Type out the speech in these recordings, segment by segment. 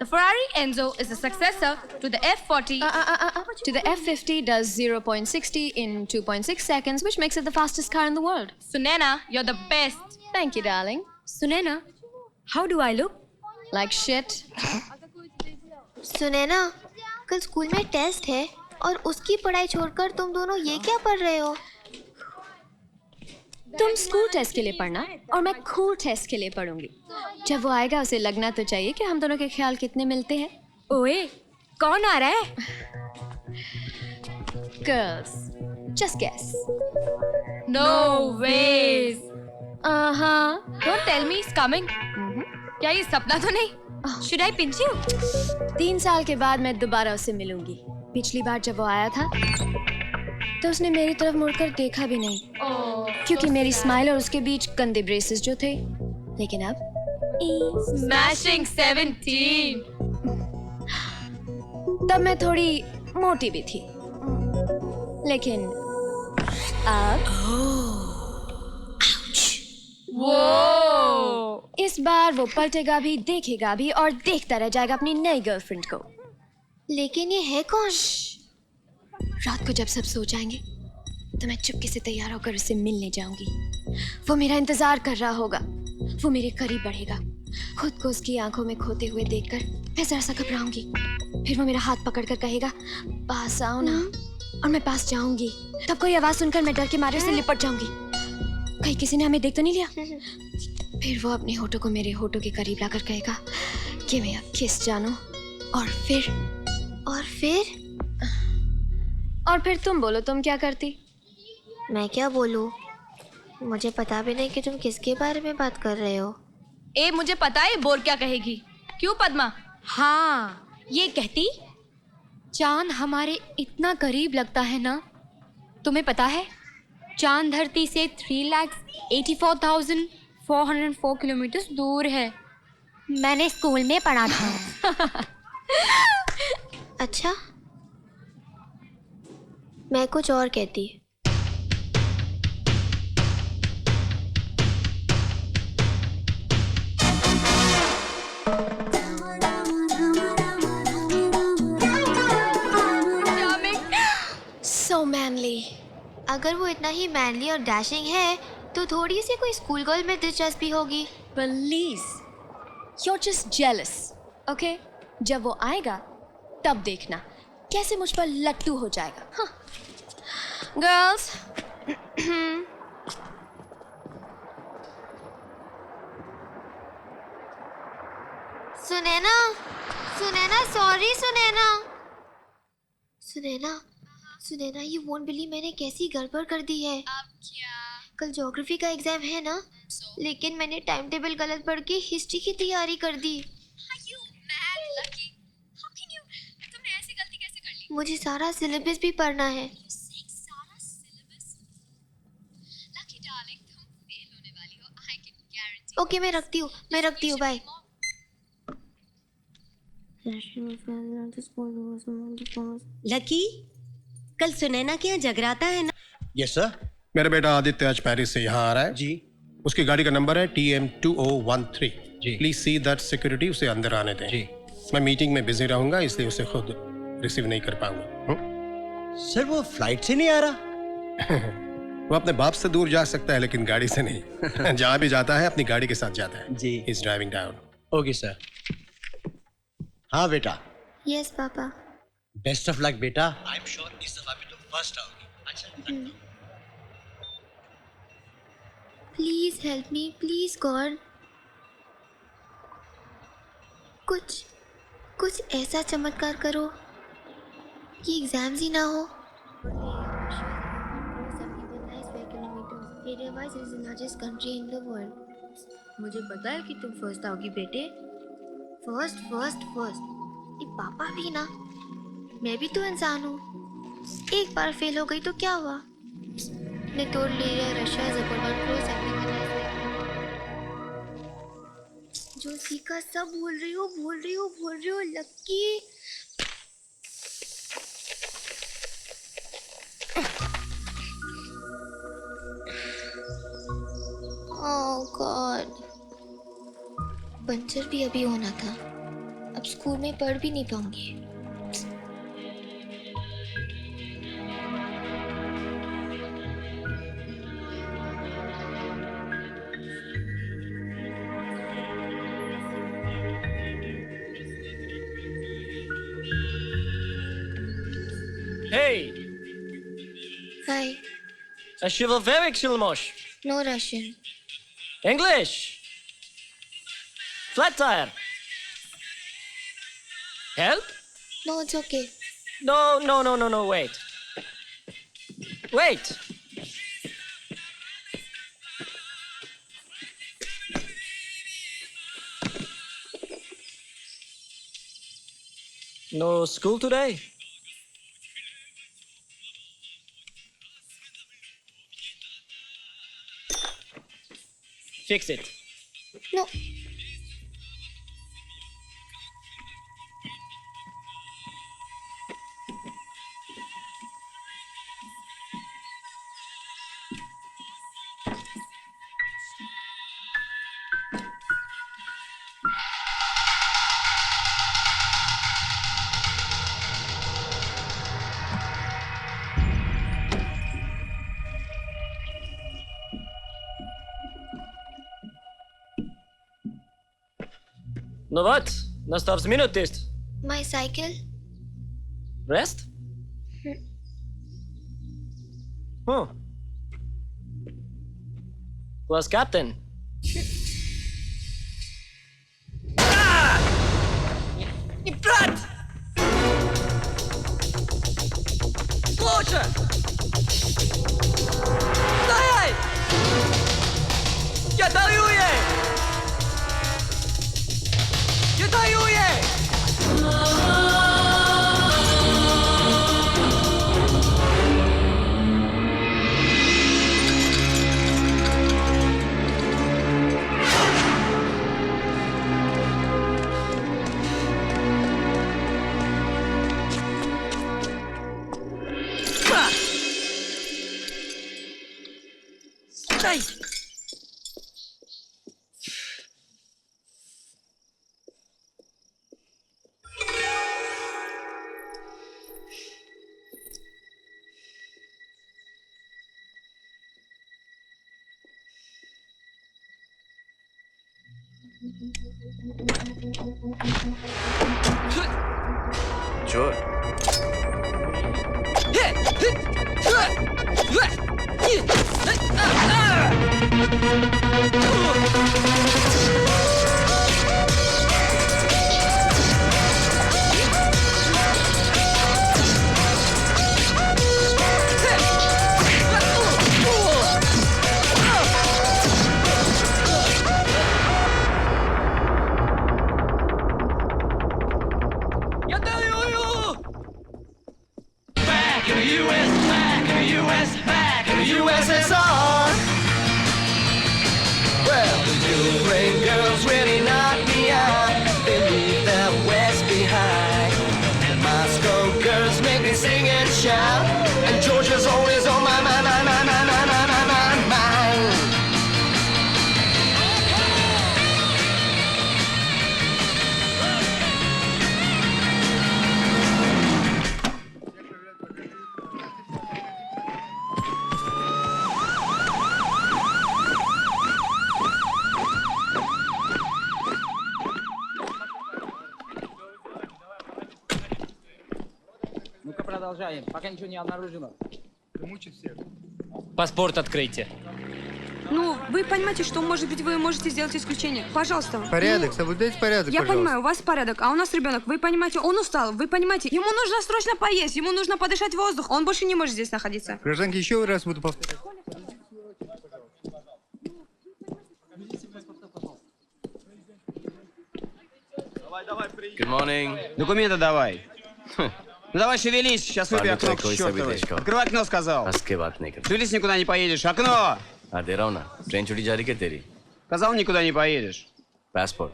The Ferrari Enzo is the successor to the F40. To the F50 does 0.60 in 2.6 seconds, which makes it the fastest car in the world. Sunaina, you're the best. Thank you, darling. Sunaina, how do I look? Like shit. Sunaina, कल school में test है और उसकी पढ़ाई छोड़कर तुम दोनों ये क्या पढ़ रहे हो? तुम स्कूल टेस्ट के लिए पढ़ना और मैं कूल टेस्ट के लिए पढ़ूंगी. जब वो आएगा उसे लगना तो चाहिए कि हम दोनों के ख्याल कितने मिलते हैं. ओए, कौन आ रहा है? Girls, just guess. No ways. Don't tell me he's coming. क्या ये सपना तो नहीं? Should I pinch you? 3 साल के बाद मैं दोबारा उससे मिलूंगी. पिछली बार जब वो आया था तो उसने मेरी तरफ मुड़कर देखा भी नहीं, क्योंकि मेरी स्माइल और उसके बीच गंदे ब्रेसेस जो थे. लेकिन अब Smashing 17. तब मैं थोड़ी मोटी भी थी, लेकिन अब वो इस बार वो पलटेगा भी, देखेगा भी और देखता रह जाएगा अपनी नई गर्लफ्रेंड को. लेकिन ये है कौन? रात को जब सब सो जाएंगे तो मैं चुपके से तैयार होकर उससे मिलने जाऊंगी. वो मेरा इंतजार कर रहा होगा, वो मेरे करीब बढ़ेगा. खुद को उसकी आंखों में खोते हुए देखकर मैं जरा सा घबराऊंगी. फिर वो मेरा हाथ पकड़कर कहेगा, पास आओ ना, और मैं पास जाऊंगी. तब कोई आवाज सुनकर मैं डर के मारे उससे लिपट जाऊंगी. कहीं किसी ने हमें देख तो नहीं लिया. फिर वो अपने होठों को मेरे होठों के करीब लाकर कहेगा कि मैं अब किस जानूं. और फिर तुम बोलो, तुम क्या करती? मैं क्या बोलूं? मुझे पता भी नहीं कि तुम किसके बारे में बात कर रहे हो. मुझे पता है बोर क्या कहेगी. क्यों पद्मा? हाँ, ये कहती चांद हमारे इतना करीब लगता है ना. तुम्हें पता है चांद धरती से 3,84,404 किलोमीटर दूर है. मैंने स्कूल में पढ़ा था. अच्छा, मैं कुछ और कहती. So manly. अगर वो इतना ही मैनली और डैशिंग है तो थोड़ी सी कोई स्कूल गर्ल में दिलचस्पी होगी. Please, you're just jealous, okay? जब वो आएगा तब देखना कैसे मुझ पर लट्टू हो जाएगा. हाँ. Girls. Sunaina, sorry Sunaina, you won't believe मैंने कैसी गड़बड़ कर दी है. अब क्या? कल ज्योग्राफी का एग्जाम है ना, लेकिन मैंने टाइम टेबल गलत पढ़ के हिस्ट्री की तैयारी कर दी. तुमने ऐसी गलती कैसे कर ली? मुझे सारा सिलेबस भी पढ़ना है. सारा सिलेबस? लकी डार्लिंग, तुम फेल होने वाली हो. I can guarantee. ओके, मैं रखती हूँ, बाय. लकी, कल सुनैना के यहाँ जगराता है ना? Yes sir. मेरा बेटा आदित्य आज पेरिस से यहाँ आ रहा है. जी. उसकी गाड़ी का नंबर है TM2013. जी. प्लीज सी दैट सिक्योरिटी उसे अंदर आने दें. जी. मैं मीटिंग में बिजी रहूंगा, इसलिए उसे खुद रिसीव नहीं कर पाऊंगा. सर वो फ्लाइट से नहीं आ रहा. वो अपने बाप से दूर जा सकता है लेकिन गाड़ी से नहीं. जहाँ भी जाता है अपनी गाड़ी के साथ जाता है. जी. Is driving down. Okay sir. हाँ बेटा. Yes papa. Best of luck बेटा. आई एम श्योर इस दफा भी तुम फर्स्ट आओगी. अच्छा. Please help me, please God. कुछ ऐसा चमत्कार करो कि एग्जाम्स ही ना हो. मुझे पता है कि तुम फर्स्ट आओगी बेटे. फर्स्ट. ये पापा भी ना. मैं भी तो इंसान हूँ. एक बार फेल हो गई तो क्या हुआ? ने तोड़ लिया रशिया जो सीखा सब भूल रही हो लक्की. ओह गॉड, पंचर भी अभी होना था. अब स्कूल में पढ़ भी नहीं पाऊंगी। Hey, hi. Ashivavevik Shilmosh. No Russian. English. Flat tire. Help? No it's okay. No, wait. Wait. No school today? Fix it. No No what? Настав з minutist. My cycle. Rest? Huh. Class captain. Не брат! Слушай! Дай! Я даю ей! Я даю ей! Дай! Sure. Я даю ей! Back in the U.S., back in the U.S., back in the USSR. Well, the new brain girls really knock me out. They leave their West behind. And Moscow girls make me sing and shout. And Georgia's always on my mind, mind. Ну-ка продолжаем, пока ничего не обнаружено. Паспорт откройте. Ну, вы понимаете, что, может быть, вы можете сделать исключение. Пожалуйста. Порядок, соблюдайте порядок, Я пожалуйста. понимаю, у вас порядок, а у нас ребенок. Вы понимаете, он устал, вы понимаете, ему нужно срочно поесть, ему нужно подышать воздух, он больше не может здесь находиться. Гражданки, еще раз буду повторять. Good morning. Документы давай. Ну давай шевелись, сейчас выбью окно к чертовой. Открывай окно, сказал. हंस के बात नहीं करते Шевелись, никуда не поедешь. Окно! हाँ दे रहा हूँ ना train छुट्टी जा रही है तेरी Сказал, никуда не поедешь. Passport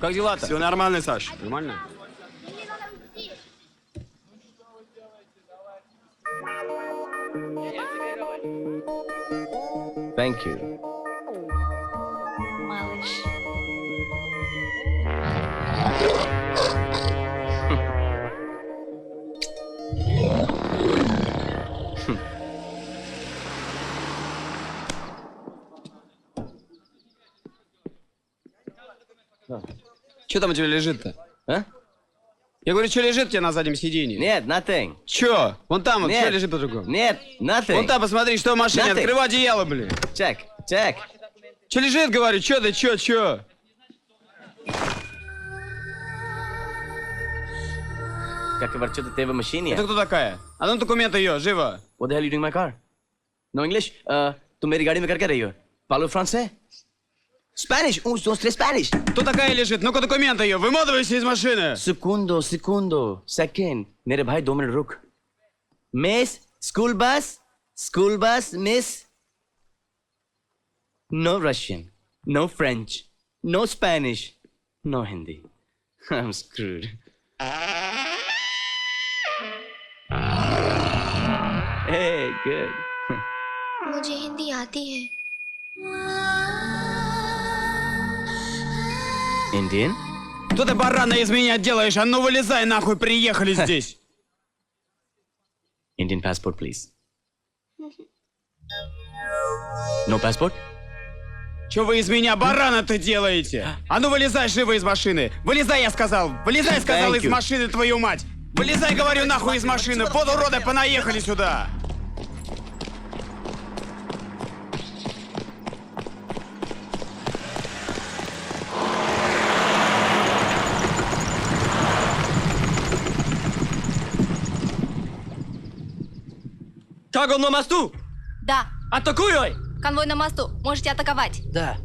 Как дела-то? Все нормально, Саш. Нормально? Thank you. Малыш. Что там у тебя лежит-то? А? Я говорю, что лежит у тебя на заднем сиденье? Нет, nothing. Че? Вон там вот, Нет. что лежит по-другому? Нет, nothing. Вон там, посмотри, что в машине. Nothing. Открывай одеяло, блин. Check, check. Че лежит, говорю? Че ты, че? Как и ворчит ты в машине? Это кто такая? А ну документы ее, живо. What the hell you doing in my car? No English? तुम मेरी गाड़ी में कर क्या रही हो? Parlo francés? Spanish? Un, dos, tres Spanish. Кто такая лежит? Ну-ка документы ее. Выматывайся из машины. Segundo, second. मेरे भाई 2 मिनट रुक. Miss, school bus, miss. No Russian, no French, no Spanish, no Hindi. I'm screwed. Hey, good. मुझे हिंदी आती है। Indian? Что ты, барана, из меня делаешь? А ну вылезай нахуй, приехали здесь. Indian passport, please. No passport? Что вы из меня, барана-то, делаете? А ну вылезай живо из машины. Вылезай, я сказал. Вылезай, сказал, Thank из you. машины, твою мать. Вылезай, говорю, нахуй из машины. Вот уроды, понаехали сюда. Шагом на мосту! Да, Атакуй! конвой на мосту. Можете атаковать. Да.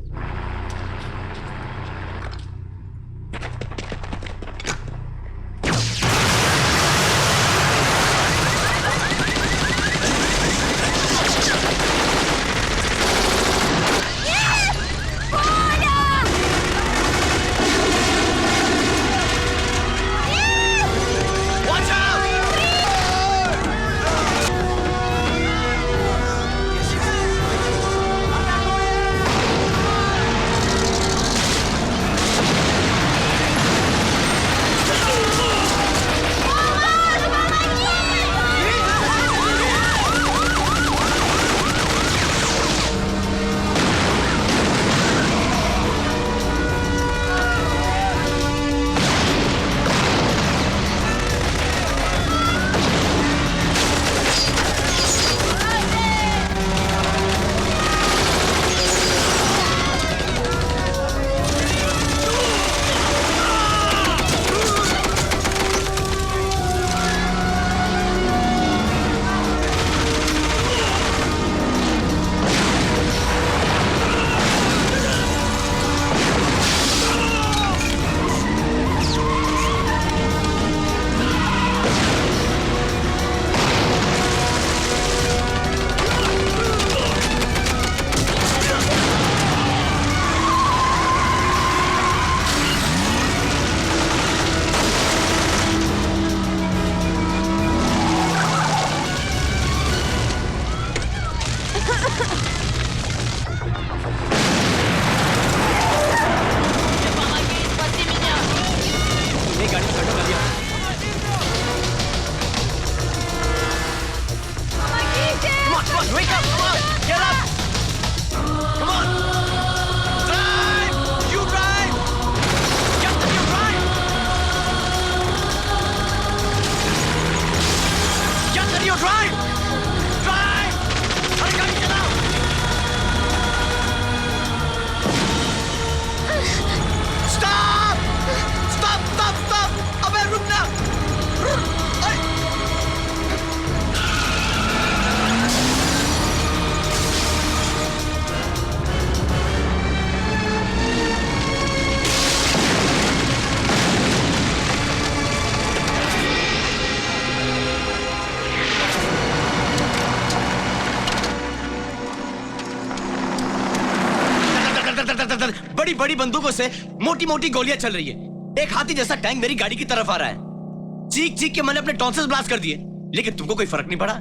बड़ी बड़ी बंदूकों से मोटी मोटी गोलियां चल रही है। एक हाथी जैसा टैंक मेरी गाड़ी की तरफ आ रहा है। चीख चीख के मैंने अपने टॉन्सिल्स ब्लास्ट कर दिए, लेकिन तुमको कोई फर्क नहीं पड़ा।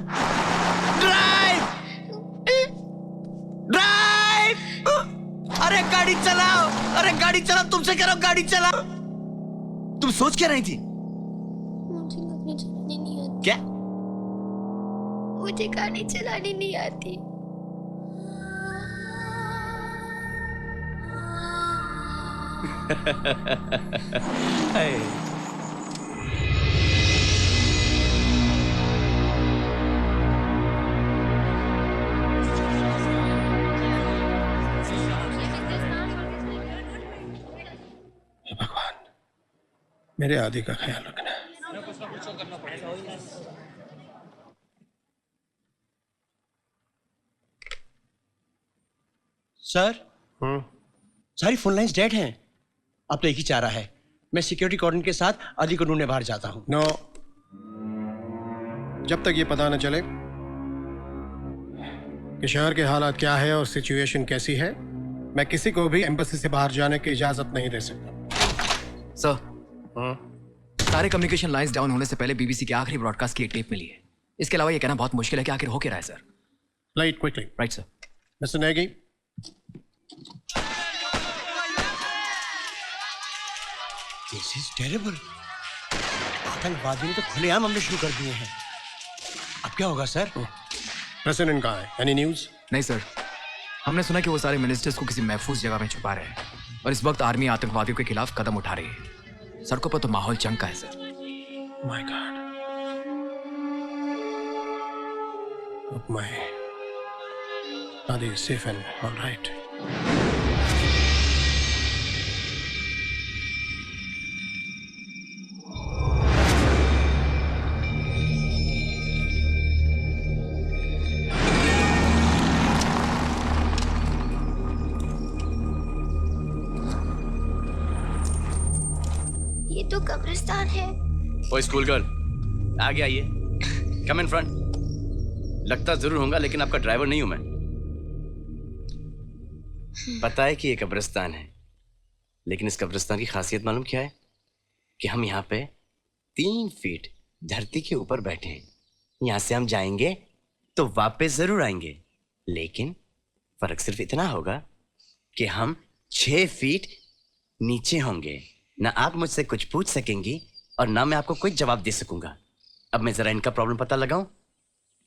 ड्राइव ड्राइव, अरे गाड़ी चलाओ, अरे गाड़ी चलाओ, तुमसे कह रहा हूं गाड़ी चलाओ। तुम सोच क्या रही थी? मुझे गाड़ी चलानी नहीं आती। क्या? मुझे गाड़ी चलानी नहीं आती। Hey. हे भगवान, मेरे आदि का ख्याल रखना। सर, सारी फोन लाइंस डेड हैं। अब तो एक ही चारा है, मैं सिक्योरिटी कॉर्डन के साथ आदि को ढूंढने बाहर जाता हूँ। नो, जब तक ये पता न चले कि शहर के हालात क्या है और सिचुएशन कैसी है, मैं किसी को भी एम्बेसी से बाहर जाने की इजाजत नहीं दे सकता। सर, सारे कम्युनिकेशन लाइंस डाउन होने से पहले बीबीसी की आखिरी ब्रॉडकास्ट की एक टेप मिली है। इसके अलावा ये कहना बहुत मुश्किल है कि आखिर हो क्या रहा है, sir. Light quickly. Right sir. Mister Negi, this is terrible. आतंकवादियों ने तो खुलेआम हमले शुरू कर दिए हैं। अब क्या होगा सर? प्रेसिडेंट कहाँ है? Any news? नहीं सर, हमने सुना कि वो सारे मिनिस्टर्स को किसी महफूज जगह में छुपा रहे हैं और इस वक्त आर्मी आतंकवादियों के खिलाफ कदम उठा रही है। सड़कों पर तो माहौल जंग का है sir. My God, hope my Adi is safe and all right. ये तो कब्रिस्तान है। ओ स्कूल गर्ल, आगे आइए। कम इन फ्रंट। लगता जरूर होगा लेकिन आपका ड्राइवर नहीं हूं मैं। पता है कि ये कब्रिस्तान है, लेकिन इस कब्रिस्तान की खासियत मालूम क्या है? कि हम यहाँ पे 3 फीट धरती के ऊपर बैठे हैं। यहाँ से हम जाएंगे तो वापस जरूर आएंगे, लेकिन फर्क सिर्फ इतना होगा कि हम 6 फीट नीचे होंगे। ना आप मुझसे कुछ पूछ सकेंगी और ना मैं आपको कोई जवाब दे सकूंगा। अब मैं जरा इनका प्रॉब्लम पता लगाऊं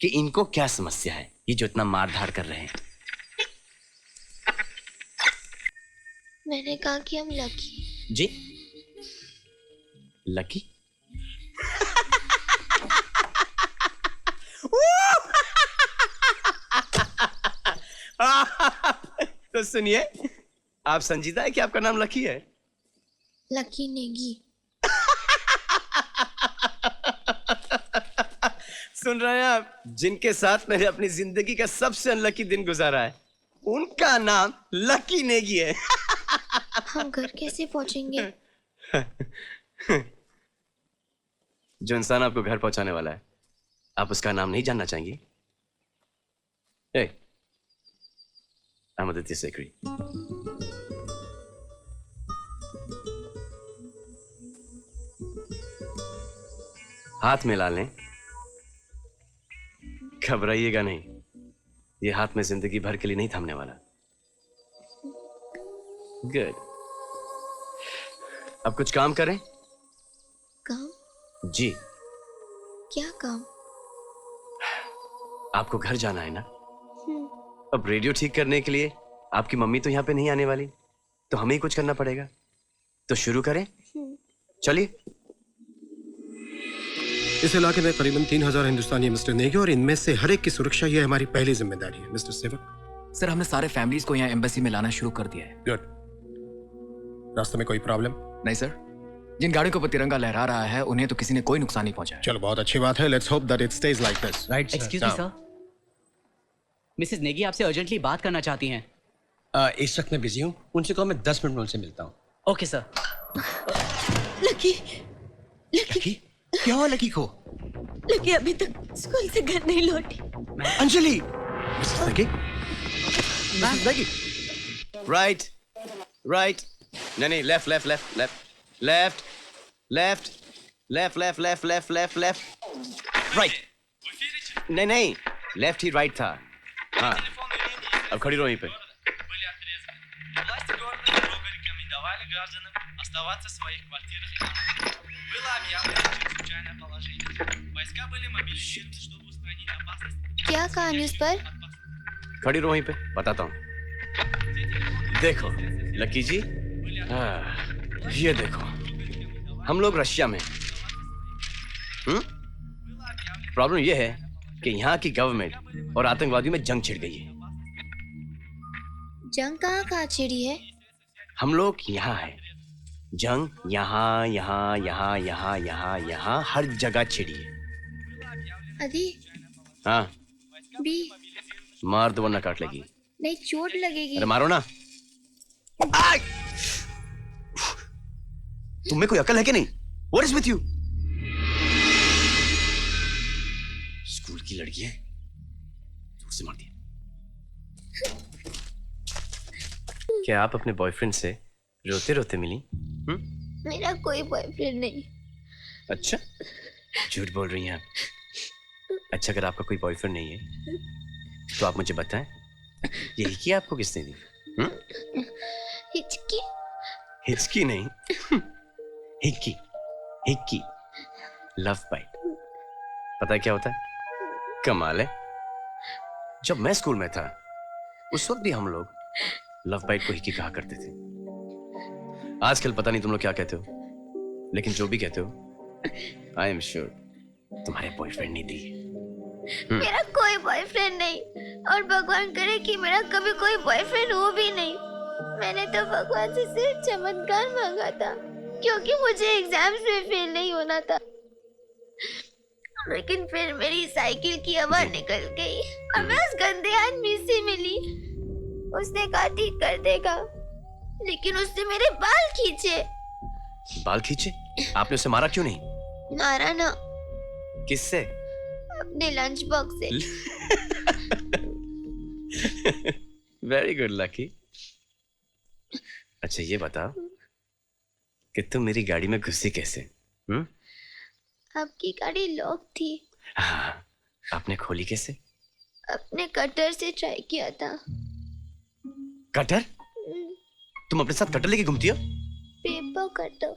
कि इनको क्या समस्या है, ये जो इतना मारधाड़ कर रहे हैं। मैंने कहा कि हम लकी। जी लकी? तो सुनिए, आप संजीदा है कि आपका नाम लकी है? लकी नेगी। सुन रहे हैं आप? जिनके साथ मैंने अपनी जिंदगी का सबसे अनलकी दिन गुजारा है, उनका नाम लकी नेगी है। हम घर कैसे पहुंचेंगे? जो इंसान आपको घर पहुंचाने वाला है, आप उसका नाम नहीं जानना चाहेंगी? Hey, I'm Aditya Sekhri. हाथ मिला लें, घबराइएगा नहीं। ये हाथ में जिंदगी भर के लिए नहीं थमने वाला। गुड। अब कुछ काम करें? काम? जी। क्या काम? आपको घर जाना है ना? अब रेडियो ठीक करने के लिए आपकी मम्मी तो यहाँ पे नहीं आने वाली, तो हमें ही कुछ करना पड़ेगा। तो शुरू करें? चलिए। इस इलाके में करीबन 3000 हिंदुस्तानी मिस्टर नेगी, और इनमें से हर एक की सुरक्षा ये हमारी पहली जिम्मेदारी है। मिस्टर सेवक, सर हमने सारे फैमिलीज को यहाँ एम्बेसी में लाना शुरू कर दिया है। गुड। रास्ते में कोई प्रॉब्लम? नहीं सर, जिन गाड़ियों पर तिरंगा लहरा रहा है उन्हें तो किसी ने कोई नुकसान नहीं पहुंचा है। चलो बहुत अच्छी बात है। Let's hope that it stage like this. Right sir. Excuse me sir, Mrs Negi आपसे अर्जेंटली बात करना चाहती हैं। इस वक्त मैं बिजी हूँ, उनसे कहो मैं 10 मिनट में उनसे मिलता हूँ। Okay sir. Lucky, lucky? क्या हुआ लकी को? लकी अभी तक स्कूल से घर नहीं लौटी। Anjali! Mrs Negi? Mrs Negi? Right, right. नहीं, left, left, left, left, left, left, left, left, left, left, left, left, right. नहीं, लेफ्ट ही राइट था। हाँ, अब खड़ी रहो यहीं पे। क्या कहा न्यूज़ पर? खड़ी रहो वहीं पे, बताता हूँ। देखो लकी जी, ये देखो, हम लोग रशिया में। प्रॉब्लम ये है कि यहाँ की गवर्नमेंट और आतंकवादियों में जंग छिड़ गई है। जंग कहाँ छिड़ी है? हम लोग यहाँ है। जंग यहाँ यहाँ यहाँ यहाँ यहाँ यहाँ हर जगह छिड़ी है। अदी हाँ, बी मार दो वरना काट लेगी। नहीं, चोट लगेगी। अरे मारो ना। तुम्हें कोई अकल है कि नहीं? What is with you? School की लड़की है, जोर से मार दिया। क्या आप अपने बॉयफ्रेंड से रोते रोते मिली? मेरा कोई बॉयफ्रेंड नहीं। अच्छा, झूठ बोल रही हैं आप। अच्छा, अगर आपका कोई बॉयफ्रेंड नहीं है तो आप मुझे बताएं, यही की आपको किसने दी? हिचकी? हिचकी नहीं, हिक्की, हिक्की, लव बाइट। पता है क्या होता है? कमाल है। जब मैं स्कूल में था उस वक्त भी हम लोग लव बाइट को हिक्की कहा करते थे। आजकल पता नहीं तुम लोग क्या कहते हो, लेकिन जो भी कहते हो, आई एम श्योर तुम्हारे बॉयफ्रेंड ने दी है। मेरा कोई बॉयफ्रेंड नहीं, और भगवान करे कि मेरा कभी कोई बॉयफ्रेंड हो भी नहीं। मैंने तो भगवान से सिर्फ चमत्कार मांगा था, क्योंकि मुझे एग्जाम्स में फेल नहीं होना था। लेकिन फिर मेरी साइकिल की हवा निकल गई और मैं उस गंदे आदमी से मिली। उसने कहा ठीक कर देगा, लेकिन उसने मेरे बाल खींचे। बाल खींचे? आपने उसे मारा क्यों नहीं? मारा ना। किससे? अपने लंच बॉक्स से। Very good lucky. अच्छा ये बताओ कि तुम मेरी गाड़ी में घुसी कैसे? आपकी गाड़ी लॉक थी। हाँ, आपने खोली कैसे? अपने कटर से ट्राई किया था। कटर? तुम अपने साथ कटर लेके घूमती हो? Paper cutter.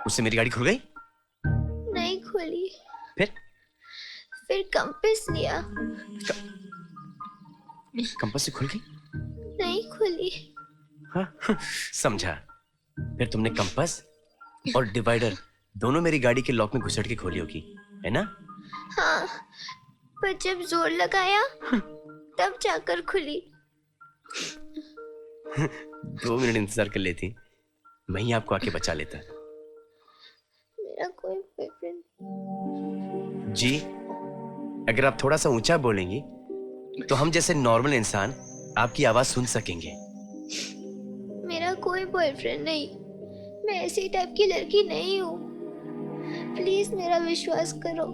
उससे मेरी गाड़ी खुल गई? नहीं खुली। फिर कंपास लिया। कंपास से खुल गई? नहीं खुली। हाँ, समझा। फिर तुमने कंपास और डिवाइडर दोनों मेरी गाड़ी के लॉक में घुसड़ के खोली होगी, है ना? हाँ, पर जब जोर लगाया तब जाकर खुली। 2 मिनट इंतजार कर लेती, मैं ही आपको आके बचा लेता। मेरा कोई बॉयफ्रेंड जी, अगर आप थोड़ा सा ऊंचा बोलेंगी तो हम जैसे नॉर्मल इंसान आपकी आवाज सुन सकेंगे। मेरा कोई बॉयफ्रेंड नहीं। मैं ऐसी टाइप की लड़की नहीं हूँ। प्लीज मेरा विश्वास करो।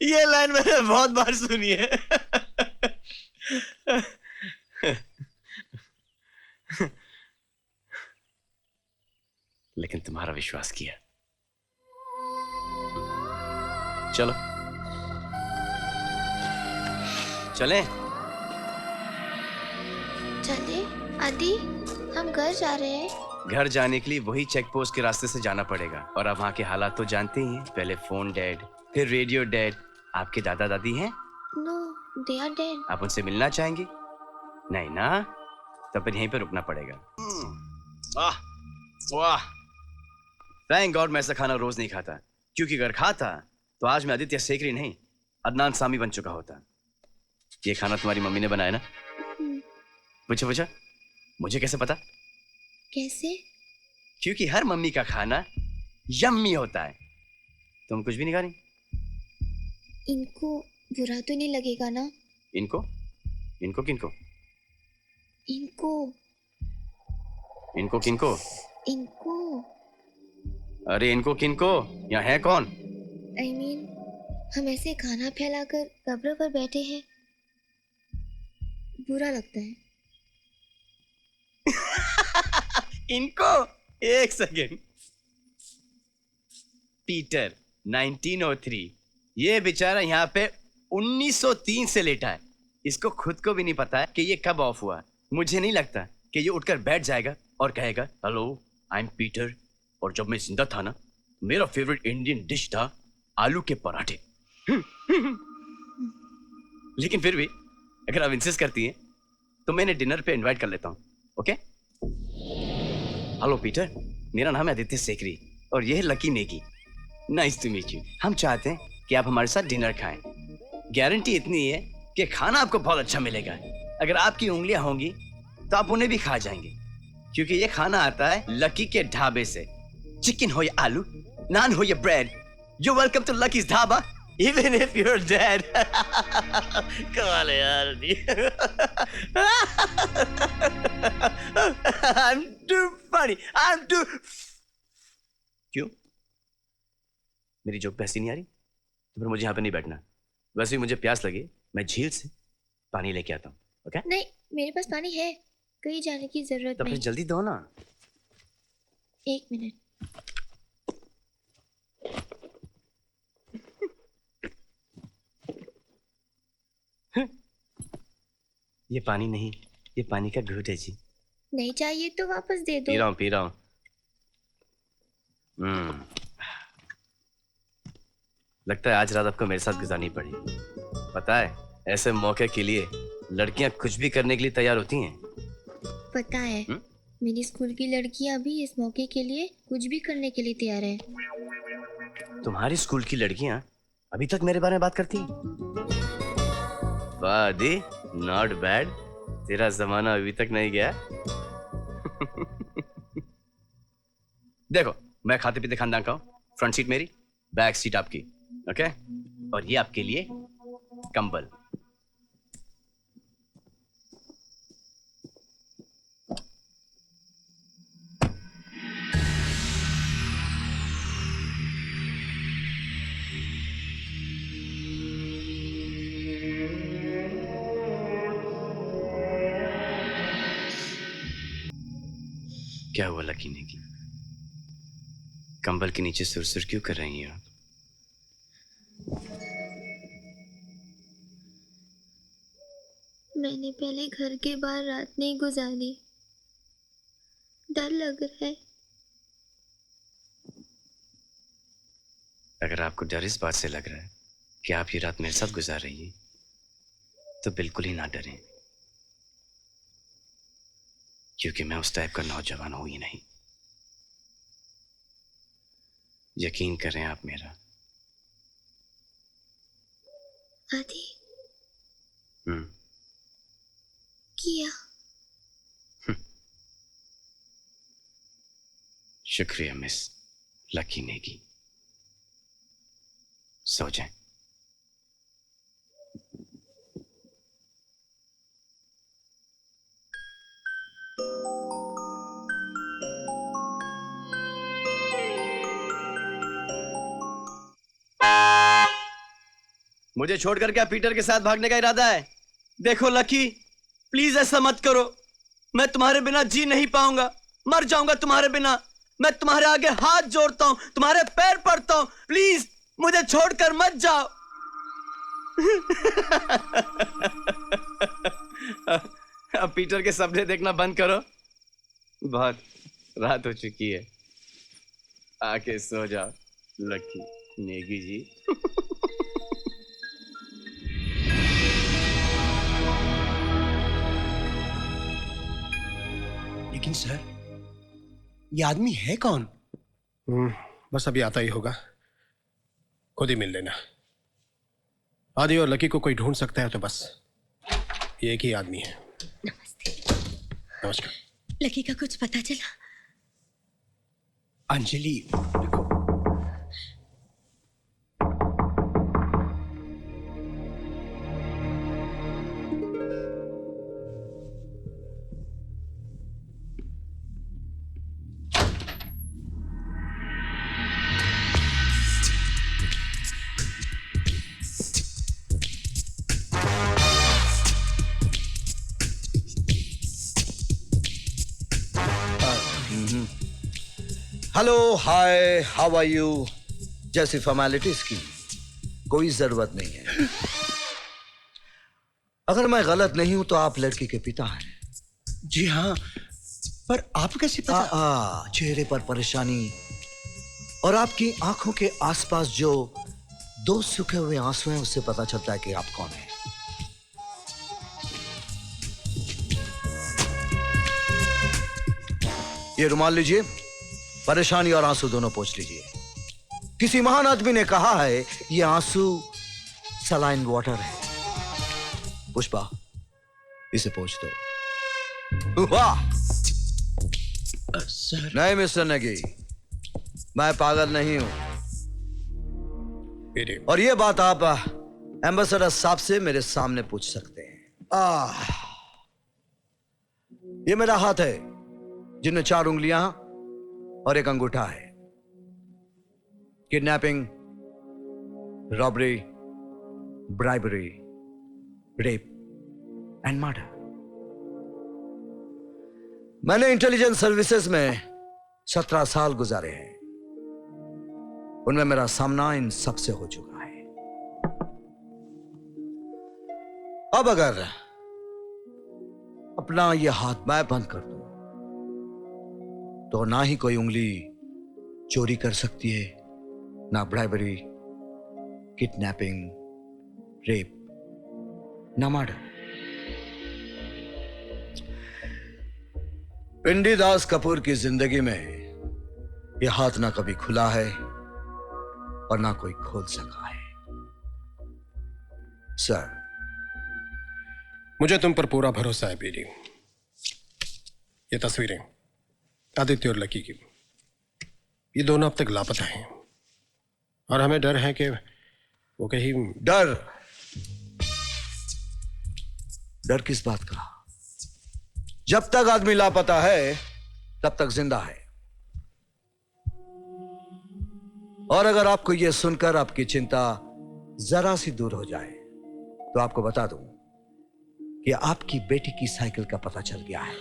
ये लाइन मैंने बहुत बार सुनी है। लेकिन तुम्हारा विश्वास किया। चलो चलें? चले आदि, हम घर जा रहे हैं। घर जाने के लिए वही चेक पोस्ट के रास्ते से जाना पड़ेगा, और अब वहाँ के हालात तो जानते ही हैं। पहले फोन डेड, फिर रेडियो डेड। आपके दादा दादी हैं? No, they are dead. आप उनसे मिलना चाहेंगे? नहीं ना, तो फिर यहीं पे रुकना पड़ेगा। वाह वाह, थैंक गॉड मैं ऐसा खाना रोज नहीं खाता, क्योंकि अगर खाता तो आज मैं आदित्य सेकरी नहीं, अदनान सामी बन चुका होता। ये खाना तुम्हारी मम्मी ने बनाया ना? पूछो पूछो, मुझे कैसे पता? कैसे? क्योंकि हर मम्मी का खाना यम्मी होता है। तुम कुछ भी नहीं खा रही? इनको बुरा तो नहीं लगेगा ना? इनको? इनको किनको? इनको इनको किनको? इनको अरे इनको किनको? यहाँ है कौन? I mean, हम ऐसे खाना फैलाकर कब्र पर बैठे हैं, बुरा लगता है। इनको? एक सेकेंड। पीटर 1903, ये बेचारा यहाँ पे 1903 से लेटा है। इसको खुद को भी नहीं पता है कि ये कब ऑफ हुआ। मुझे नहीं लगता कि ये उठकर बैठ जाएगा और कहेगा हेलो आई एम पीटर, और जब मैं जिंदा था ना मेरा फेवरेट इंडियन डिश था आलू के पराठे। लेकिन फिर भी अगर आप इंसिस्ट करती हैं तो मैं इन्हें डिनर पे इनवाइट कर लेता हूँ। ओके? हेलो पीटर, मेरा नाम है आदित्य सेकरी और ये है Lucky Negi. Nice to meet you. हम चाहते हैं कि आप हमारे साथ डिनर खाएं। गारंटी इतनी है कि खाना आपको बहुत अच्छा मिलेगा। अगर आपकी उंगलियां होंगी तो आप उन्हें भी खा जाएंगे, क्योंकि ये खाना आता है लकी के ढाबे से। चिकन हो या आलू, नान हो या bread, you welcome to Lucky's dhaba even if you are dead. कमाल है यार। I'm too funny. I'm too... क्यों? मेरी जोक पैसी नहीं आ रही? तो फिर मुझे यहाँ पे नहीं बैठना। वैसे ही मुझे प्यास लगी, मैं झील से पानी लेके आता हूँ। ओके? नहीं, मेरे पास पानी है, कहीं जाने की जरूरत तो नहीं। फिर जल्दी दो ना। 1 मिनट। ये पानी नहीं, ये पानी का घूंट है जी। नहीं चाहिए तो वापस दे दो। पी रहा हूँ। लगता है आज रात आपको मेरे साथ गुजारनी पड़ी। पता है, ऐसे मौके के लिए लड़कियां कुछ भी करने के लिए तैयार होती हैं। पता है, मेरी स्कूल की लड़कियां भी इस मौके के लिए कुछ भी करने के लिए तैयार है। तुम्हारी स्कूल की लड़कियां अभी तक मेरे बारे में बात करती हैं? वाह दी, नॉट बैड। तेरा जमाना अभी तक नहीं गया। देखो, मैं खाते पीते खानदान का हूं। फ्रंट सीट मेरी, बैक सीट आपकी। ओके? और ये आपके लिए कंबल। क्या हुआ लकी नेगी? कंबल के नीचे सुरसुर क्यों कर रही हैं आप? मैंने पहले घर के बाहर रात नहीं गुजारी, डर लग रहा है। अगर आपको डर इस बात से लग रहा है कि आप ये रात मेरे साथ गुजार रही हैं, तो बिल्कुल ही ना डरें, क्योंकि मैं उस टाइप का नौजवान हूं ही नहीं। यकीन करें आप मेरा। आदि किया। शुक्रिया मिस लकी नेगी। सो जाएं। मुझे छोड़कर क्या पीटर के साथ भागने का इरादा है? देखो लकी, प्लीज ऐसा मत करो। मैं तुम्हारे बिना जी नहीं पाऊंगा, मर जाऊंगा तुम्हारे बिना। मैं तुम्हारे आगे हाथ जोड़ता हूं, तुम्हारे पैर पड़ता हूं, प्लीज मुझे छोड़कर मत जाओ। अब पीटर के सपने देखना बंद करो, बहुत रात हो चुकी है। आके सो जाओ लकी नेगी जी। लेकिन सर, ये आदमी है कौन? बस अभी आता ही होगा, खुद ही मिल लेना। आदि और लकी को कोई ढूंढ सकता है तो बस ये एक ही आदमी है। नमस्ते। नमस्कार। लकी का कुछ पता चला? अंजलि, देखो, hello, hi, how are you जैसी फॉर्मेलिटीज की कोई जरूरत नहीं है। अगर मैं गलत नहीं हूं तो आप लड़की के पिता हैं। जी हाँ, पर आप कैसे पता? चेहरे पर परेशानी और आपकी आंखों के आसपास जो 2 सूखे हुए आंसू हैं उससे पता चलता है कि आप कौन हैं। ये रुमाल लीजिए, परेशानी और आंसू दोनों पोंछ लीजिए। किसी महान आदमी ने कहा है ये आंसू सलाइन वाटर है। पुष्पा, इसे पोंछ दो। वाह! नहीं मिस्टर नेगी, मैं पागल नहीं हूं। और ये बात आप एम्बेसडर साहब से मेरे सामने पूछ सकते हैं। ये मेरा हाथ है जिनमें 4 उंगलियां और 1 अंगूठा है। Kidnapping, robbery, bribery, rape and murder. मैंने इंटेलिजेंस सर्विसेज में 17 साल गुजारे हैं। उनमें मेरा सामना इन सब से हो चुका है। अब अगर अपना यह हाथ मैं बंद कर दूं तो ना ही कोई उंगली चोरी कर सकती है, ना ब्राइबरी, किडनैपिंग, रेप, ना मर्डर। पिंडी दास कपूर की जिंदगी में यह हाथ ना कभी खुला है और ना कोई खोल सका है। सर, मुझे तुम पर पूरा भरोसा है बेरी। ये तस्वीरें आदित्य और लकी की, ये दोनों अब तक लापता हैं और हमें डर है कि वो कहीं। डर किस बात का? जब तक आदमी लापता है तब तक जिंदा है। और अगर आपको यह सुनकर आपकी चिंता जरा सी दूर हो जाए तो आपको बता दूं कि आपकी बेटी की साइकिल का पता चल गया है।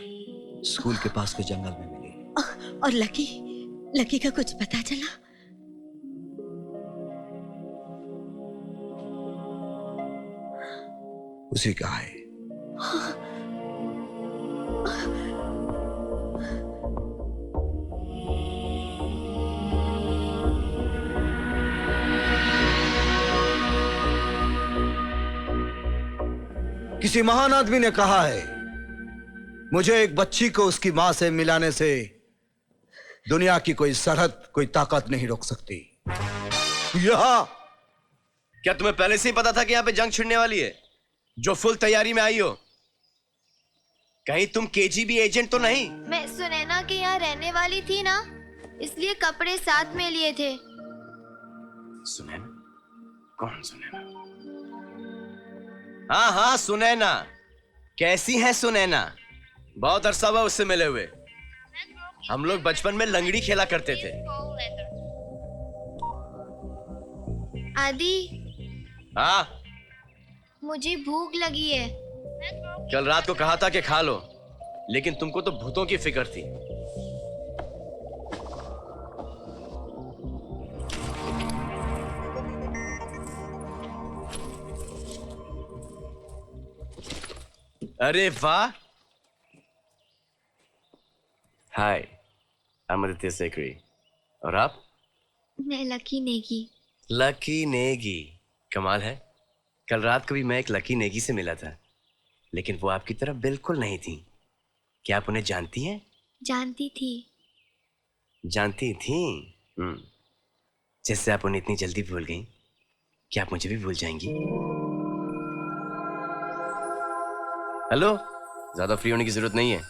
स्कूल के पास के जंगल में मिली। और लकी का कुछ पता चला? उसी का है। किसी महान आदमी ने कहा है, मुझे एक बच्ची को उसकी मां से मिलाने से दुनिया की कोई सरहद, कोई ताकत नहीं रोक सकती। यहां क्या तुम्हें पहले से ही पता था कि यहां पे जंग छिड़ने वाली है, जो फुल तैयारी में आई हो? कहीं तुम केजीबी एजेंट तो नहीं? मैं सुनैना के यहाँ रहने वाली थी ना, इसलिए कपड़े साथ में लिए थे। सुनैना? कौन सुनैना? हाँ हाँ, सुनैना। कैसी है सुनैना? बहुत अरसा हुआ उससे मिले हुए। हम लोग बचपन में लंगड़ी खेला करते थे। आदि, हाँ, मुझे भूख लगी है। कल रात को कहा था कि खा लो, लेकिन तुमको तो भूतों की फिक्र थी। अरे वाह! हाय, I'm आदित्य सेकरी। और आप? मैं लकी नेगी। लकी नेगी? कमाल है। कल रात को भी मैं एक लकी नेगी से मिला था, लेकिन वो आपकी तरह बिल्कुल नहीं थी। क्या आप उन्हें जानती हैं? जानती थी। जानती थी? जिससे आप उन्हें इतनी जल्दी भूल गई, क्या आप मुझे भी भूल जाएंगी? हेलो, ज्यादा फ्री होने की जरूरत नहीं है।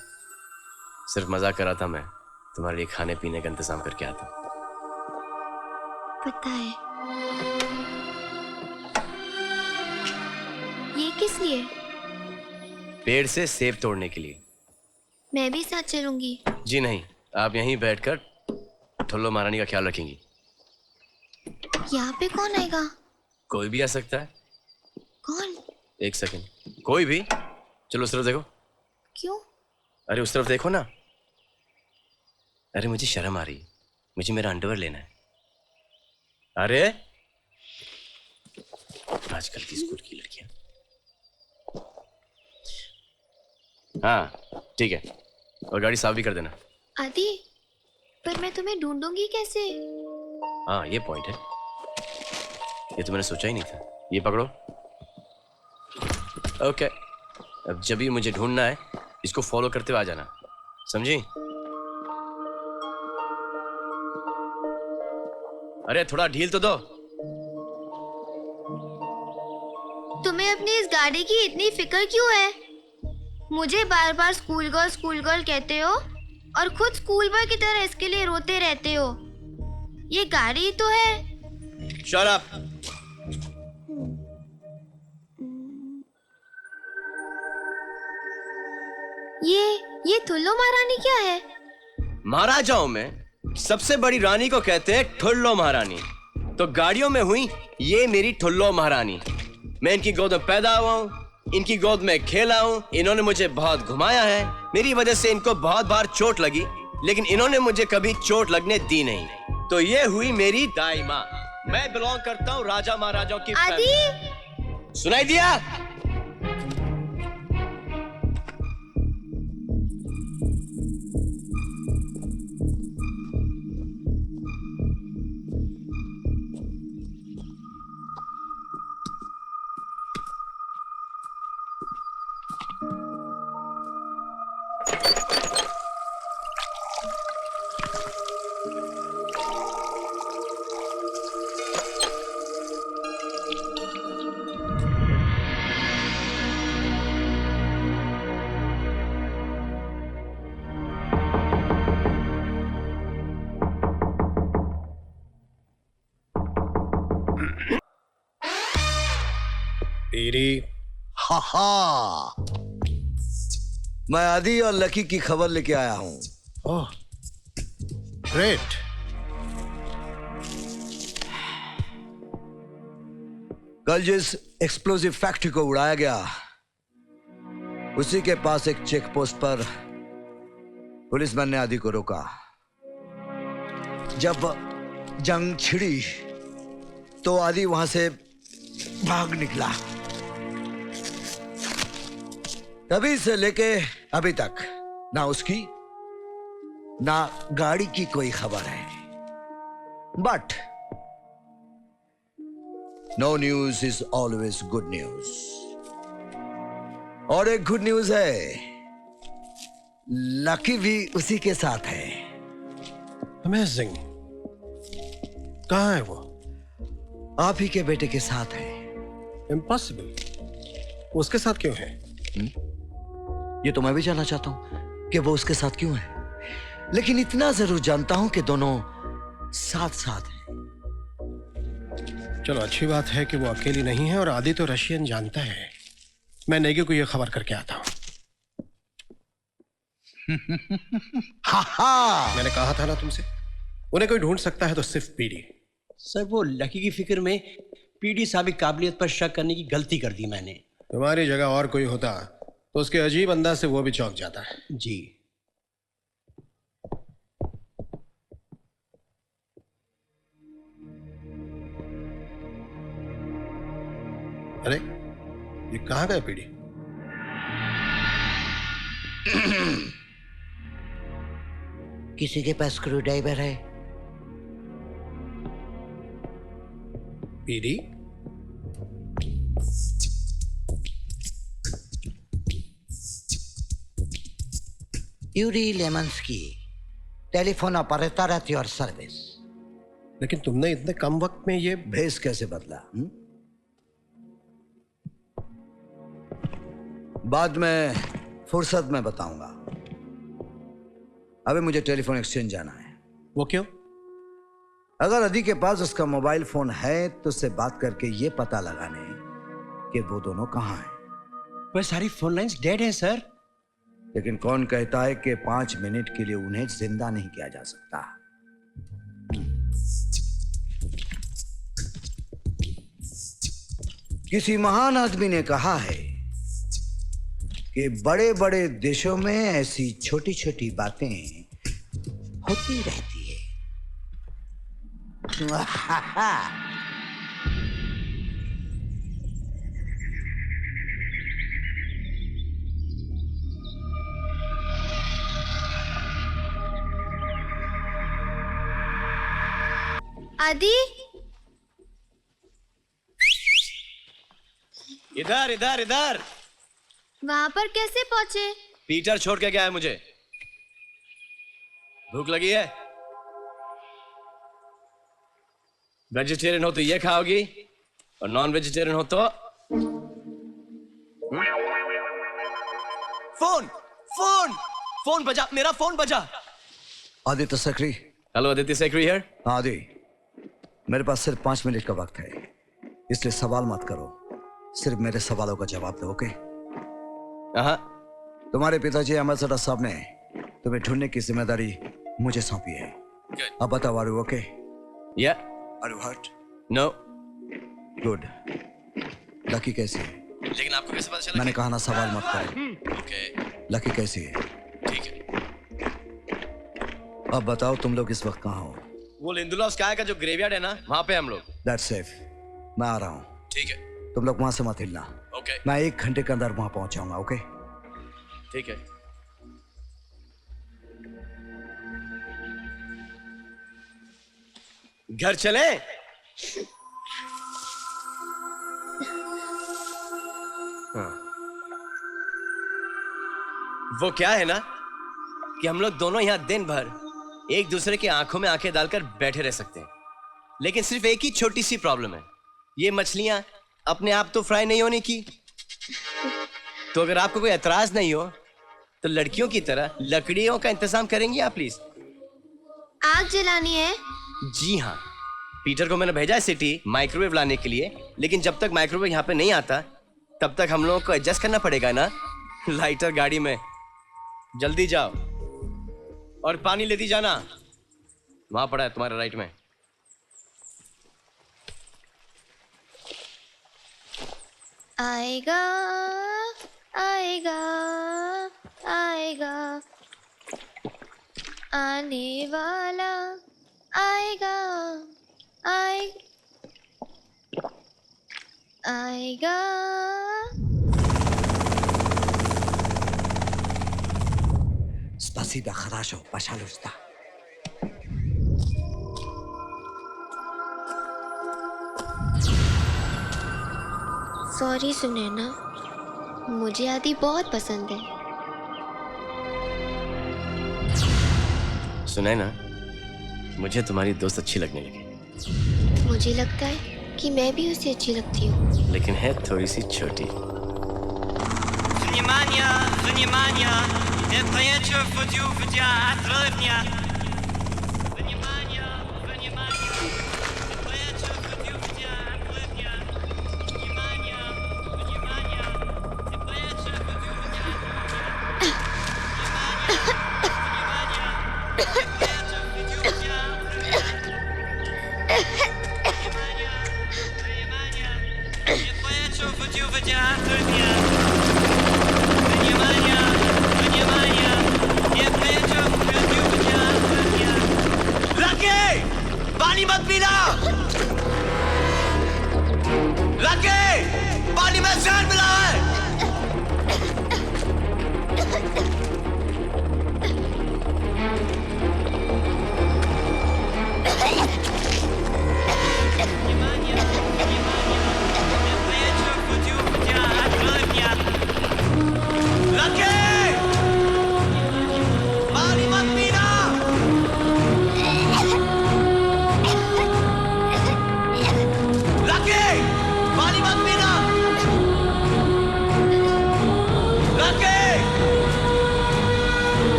सिर्फ मजाक कर रहा था मैं। तुम्हारे लिए खाने पीने का इंतजाम करके आता। पता है। ये किस लिए? पेड़ से सेब तोड़ने के लिए। मैं भी साथ चलूंगी। जी नहीं, आप यहीं बैठकर ठुल्लो महारानी का ख्याल रखेंगी। यहाँ पे कौन आएगा? कोई भी आ सकता है। कौन? एक सेकंड, कोई भी। चलो उस तरफ देखो। क्यों? अरे उस तरफ देखो ना। अरे मुझे शर्म आ रही है, मुझे मेरा अंडरवेयर लेना है। अरे आजकल की स्कूल की लड़कियां। हाँ ठीक है, और गाड़ी साफ भी कर देना। आदि, पर मैं तुम्हें ढूंढूंगी कैसे? हाँ ये पॉइंट है, ये तो मैंने सोचा ही नहीं था। ये पकड़ो। ओके, अब जब भी मुझे ढूंढना है इसको फॉलो करते हुए आ जाना, समझी? अरे थोड़ा ढील तो दो। तुम्हें अपनी इस गाड़ी की इतनी फिक्र क्यों है? मुझे बार बार स्कूल गर्ल कहते हो और खुद स्कूल बॉय की तरह इसके लिए रोते रहते हो। ये गाड़ी तो है। Shut up. ये ठुल्लो महारानी क्या है? महाराजाओं में सबसे बड़ी रानी को कहते हैं ठुल्लो महारानी। तो गाड़ियों में हुई ये मेरी ठुल्लो महारानी। मैं इनकी गोद में पैदा हुआ हूँ, इनकी गोद में खेला हूँ, इन्होंने मुझे बहुत घुमाया है। मेरी वजह से इनको बहुत बार चोट लगी, लेकिन इन्होंने मुझे कभी चोट लगने दी नहीं। तो ये हुई मेरी दाई माँ। मैं बिलोंग करता हूँ राजा महाराजाओं की फैमिली। सुनाई दिया? हा हा, मैं आदि और लकी की खबर लेके आया हूं। Oh great. कल जिस एक्सप्लोसिव फैक्ट्री को उड़ाया गया, उसी के पास एक चेक पोस्ट पर पुलिसमैन ने आदि को रोका। जब जंग छिड़ी तो आदि वहां से भाग निकला। तभी से लेके अभी तक ना उसकी ना गाड़ी की कोई खबर है। But no news is always good news. और एक गुड न्यूज है, लकी भी उसी के साथ है। अमेजिंग। कहाँ है वो? आप ही के बेटे के साथ है। इम्पॉसिबल। उसके साथ क्यों है? ये तो मैं भी जानना चाहता हूं कि वो उसके साथ क्यों है, लेकिन इतना जरूर जानता हूं कि दोनों साथ साथ हैं। चलो अच्छी बात है कि वो अकेली नहीं है और आदि तो रशियन जानता है। मैं नेगी को ये खबर करके आता हूं। हा हा, मैंने कहा था ना तुमसे, उन्हें कोई ढूंढ सकता है तो सिर्फ पीडी। सर वो लकी की फिक्र में पीडी साहब की काबिलियत पर शक करने की गलती कर दी मैंने। तुम्हारी जगह और कोई होता तो उसके अजीब अंदाज से वो भी चौंक जाता है। जी। अरे ये कहाँ गए पीडी? किसी के पास स्क्रू ड्राइवर है? PD? Yuri Lemansky, telephone operator at your service. लेकिन तुमने इतने कम वक्त में ये भेस कैसे बदला? बाद में फुर्सत में बताऊंगा। अभी मुझे टेलीफोन एक्सचेंज जाना है। वो क्यों? अगर अदी के पास उसका मोबाइल फोन है तो उससे बात करके ये पता लगाने कि वो दोनों कहां हैं। पर सारी फोन लाइंस डेड हैं सर। लेकिन कौन कहता है कि 5 मिनट के लिए उन्हें जिंदा नहीं किया जा सकता? किसी महान आदमी ने कहा है कि बड़े बड़े देशों में ऐसी छोटी छोटी बातें होती रहती है। आदि इधर इधर इधर। वहां पर कैसे पहुंचे? पीटर छोड़ के गया है मुझे। भूख लगी है? वेजिटेरियन हो तो ये खाओगी और नॉन वेजिटेरियन हो तो फोन फोन फोन बजा, मेरा फोन बजा। आदित्य सक्री। Hello Aditya Sakri here. आदि, मेरे पास सिर्फ 5 मिनट का वक्त है, इसलिए सवाल मत करो, सिर्फ मेरे सवालों का जवाब दो, ओके? तुम्हारे पिताजी एम्बेसडर साहब ने तुम्हें ढूंढने की जिम्मेदारी मुझे सौंपी है। अब बताओ, are you okay? Yeah. Are you hurt? No. Good. Lucky कैसी है? लेकिन आपको कैसे पता चला? मैंने कहा ना, सवाल मत करो। ओके। लकी कैसी है? ठीक है। अब बताओ, तुम लोग इस वक्त कहाँ हो? वो लिंदुला स्काई का जो ग्रेवयार्ड है ना, वहां पे हम लोग। That's safe. मैं आ रहा हूँ। ठीक है। तुम लोग वहां से मत हिलना। ओके। मैं 1 घंटे के अंदर वहां पहुंच जाऊंगा, ओके? ठीक है। घर चले? हाँ। वो क्या है ना कि हम लोग दोनों यहां दिन भर एक दूसरे की आंखों में आंखें डालकर बैठे रह सकते हैं, लेकिन सिर्फ एक ही छोटी सी प्रॉब्लम है, ये मछलियां अपने आप तो फ्राई नहीं होने की। तो अगर आपको कोई एतराज नहीं हो तो लड़कियों की तरह लकड़ियों का इंतजाम करेंगी आप प्लीज? आग जलानी है? जी हाँ, पीटर को मैंने भेजा है सिटी माइक्रोवेव लाने के लिए, लेकिन जब तक माइक्रोवेव यहाँ पे नहीं आता तब तक हम लोगों को एडजस्ट करना पड़ेगा ना लाइटर गाड़ी में। जल्दी जाओ और पानी लेती जाना, वहां पड़ा है तुम्हारे राइट में। आएगा आएगा आएगा आने वाला आएगा आएगा। Spasiba, хорошо, пожалуйста. सॉरी सुनैना, मुझे आदि बहुत पसंद है। सुनैना, मुझे तुम्हारी दोस्त अच्छी लगने लगी। मुझे लगता है कि मैं भी उसे अच्छी लगती हूँ, लेकिन है थोड़ी सी छोटी। Внимание, внимание! Это вечер футю в театре дня. Внимание, внимание! Это вечер футю в театре дня. Внимание, внимание! Это вечер футю в театре дня. पानी मत पीना। लकी, पानी में जहर मिला है।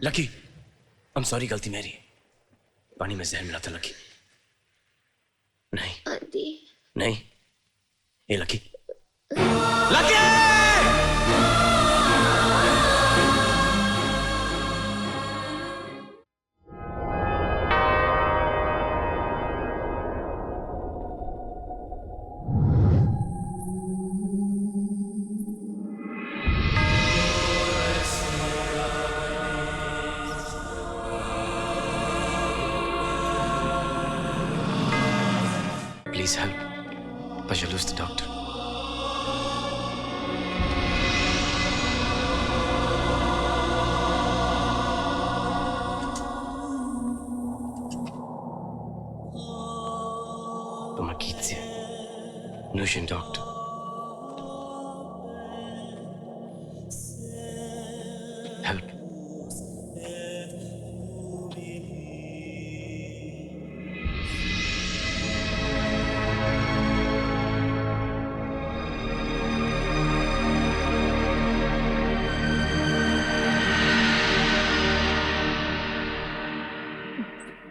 लकी, I'm sorry, गलती मेरी। पानी में जहर मिला था लकी। नहीं आदि नहीं, ये lucky. Please help. Pajalu's the doctor. Pomogите. Нужен доктор. Help.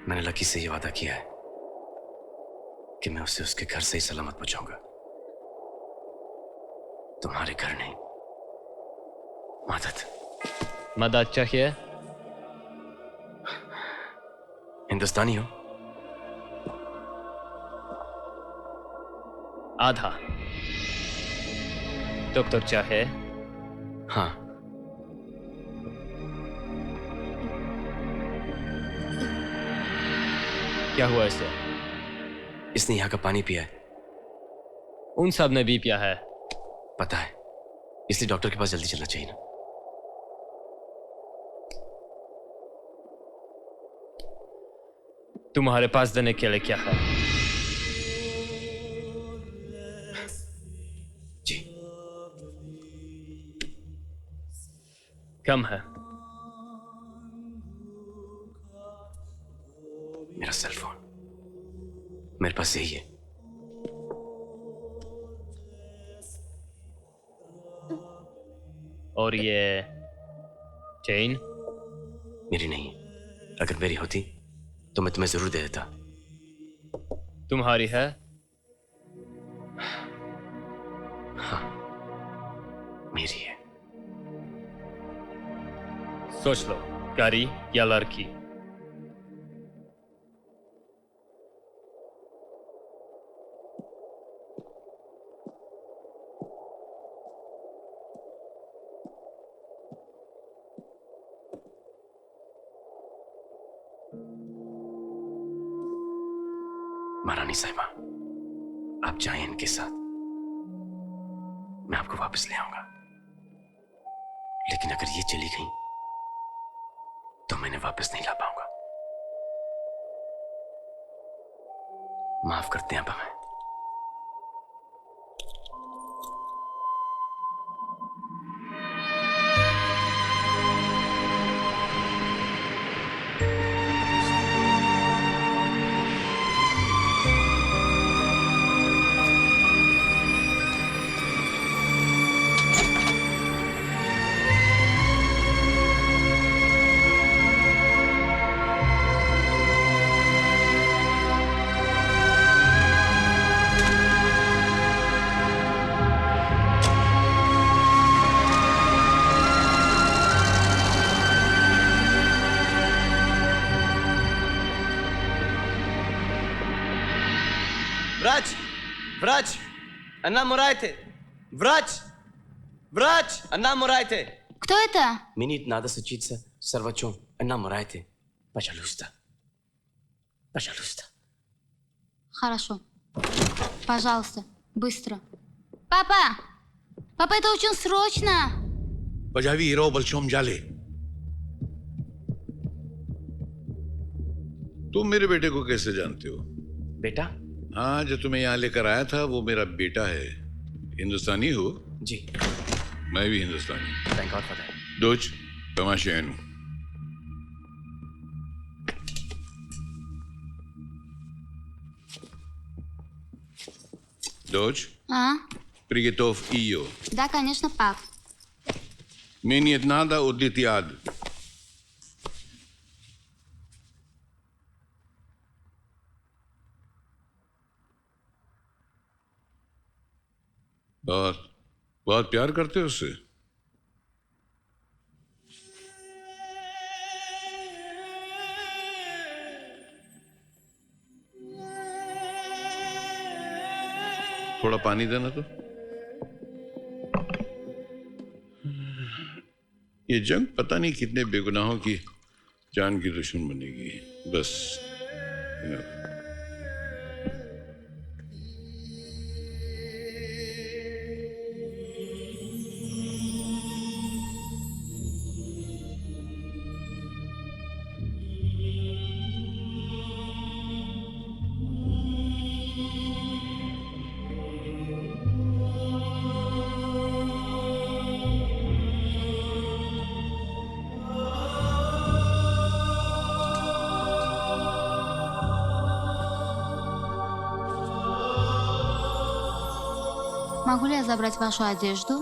मैंने लकी से ये वादा किया है कि मैं उसे उसके घर से ही सलामत पहुंचाऊंगा। तुम्हारे घर नहीं। मदद चाहिए? हिंदुस्तानी हो? आधा। डॉक्टर चाहे? हाँ। क्या हुआ इसे? इसने यहाँ का पानी पिया है। उन सब ने भी पिया है। पता है, इसलिए डॉक्टर के पास जल्दी चलना चाहिए ना। तुम्हारे पास देने के लिए क्या है? जी। कम है। मेरा सेल फोन मेरे पास यही है। और ये चेन? मेरी नहीं है। अगर मेरी होती तो मैं तुम्हें जरूर दे देता। तुम्हारी है? हाँ, मेरी है। सोच लो, गाड़ी या लड़की? महारानी साहिबा, आप जाएं इनके साथ। मैं आपको वापस ले आऊंगा। लेकिन अगर ये चली गई तो मैं इन्हें वापस नहीं ला पाऊंगा। माफ करते हैं अब हमें। व्राज, व्राज, अन्ना Мурайте! Врач! Врач! Анна Мурайте! Кто это? Минит надо сочиться сорвачом. Анна Мурайте. Пожалуйста. Пожалуйста. Хорошо. Пожалуйста, быстро. Папа! Папа, это очень срочно! Пожави Иро Большом Жале. तुम मेरे बेटे को कैसे जानते हो? बेटा? हाँ, जो तुम्हें यहाँ लेकर आया था वो मेरा बेटा है। हिंदुस्तानी हो? जी। मैं भी हिंदुस्तानी। Thank God for that. Those, तमाशेनु। Дочь, приготовь ее. Да, конечно, пап. Мне не надо удлеть яд. और बहुत प्यार करते हो उससे? थोड़ा पानी देना तो। ये जंग पता नहीं कितने बेगुनाहों की जान की दुश्मन बनेगी। बस Могу ли я забрать вашу одежду?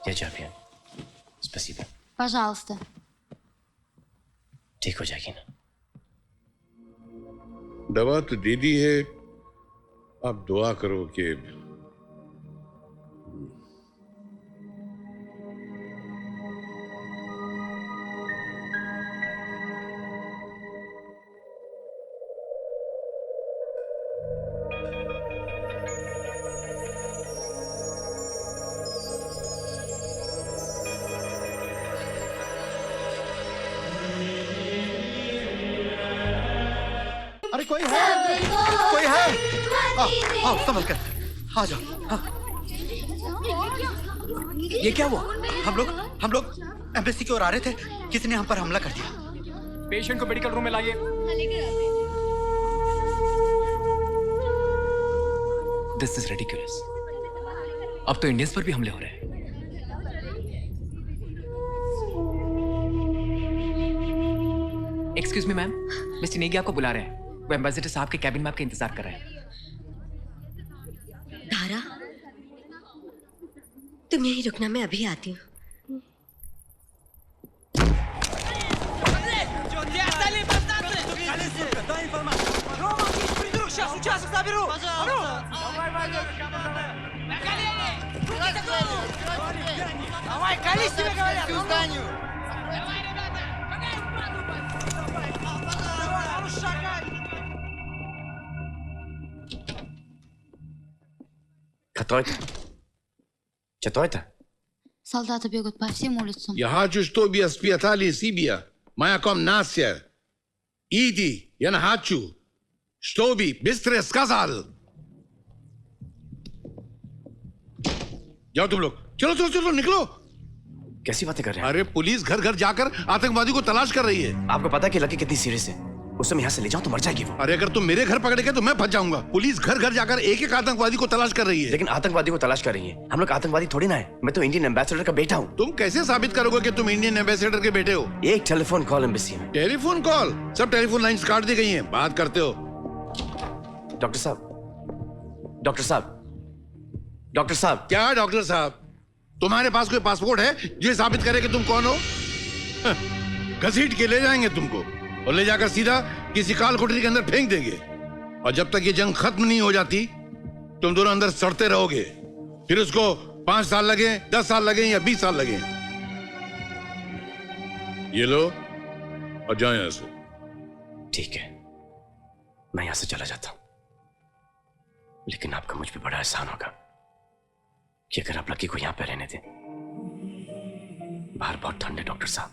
Я Джапия. Спасибо. Пожалуйста. ठीक हो जाएगी ना? दवा तो दे दी है, अब दुआ करो कि अरे कोई है, कोई है? आओ संभल कर, आ जाओ। हाँ। ये क्या हुआ? हम लोग एम्बेसी की ओर आ रहे थे, किसी ने हम पर हमला कर दिया। पेशेंट को मेडिकल रूम में लाइए। This is ridiculous. अब तो इंडियंस पर भी हमले हो रहे हैं। Excuse me ma'am, mister Negi आपको बुला रहे हैं। वो एम्बेसडर साहब के कैबिन में आपका इंतजार कर रहे हैं। धारा, तुम यहीं रुकना, मैं अभी आती हूँ। Что это? Солдаты бегут по всем улицам. Я хочу, чтобы испытали себя. Моя комнатsia. Иди, я хочу, чтобы быстро сказал. जाओ तुम लोग, चलो चलो चलो निकलो। कैसी बातें कर रहे हैं? अरे पुलिस घर घर जाकर आतंकवादी को तलाश कर रही है। आपको पता है कि लकी कितनी सीरियस है? उसे मैं यहाँ से ले जाऊं तो मर जाएगी वो। अरे अगर तुम मेरे घर पकड़े गए तो मैं फंस जाऊंगा। पुलिस घर घर जाकर एक एक आतंकवादी को तलाश कर रही है। लेकिन आतंकवादी को तलाश कर रही है। हम लोग आतंकवादी थोड़ी ना है। मैं तो इंडियन एम्बेसडर का बेटा हूँ। तुम कैसे साबित करोगे कि तुम इंडियन एम्बेसडर के बेटे हो? एक टेलीफोन कॉल एम्बेसी में। Telephone call? सब टेलीफोन लाइंस काट दी गई हैं। बात करते हो? डॉक्टर साहब, डॉक्टर साहब, डॉक्टर साहब। क्या डॉक्टर साहब? तुम्हारे पास कोई पासपोर्ट है जो साबित करे कि तुम कौन हो? घसीट के ले जाएंगे तुमको और ले जाकर सीधा किसी काल कोठरी के अंदर फेंक देंगे। और जब तक ये जंग खत्म नहीं हो जाती तुम दोनों अंदर सड़ते रहोगे। फिर उसको 5 साल लगे, 10 साल लगे या 20 साल लगे। ये लो और जाओ यहां से। ठीक है, मैं यहां से चला जाता हूं, लेकिन आपका मुझ पे बड़ा एहसान होगा कि अगर आप लकी को यहां पे रहने दें। बाहर बहुत ठंड है डॉक्टर साहब,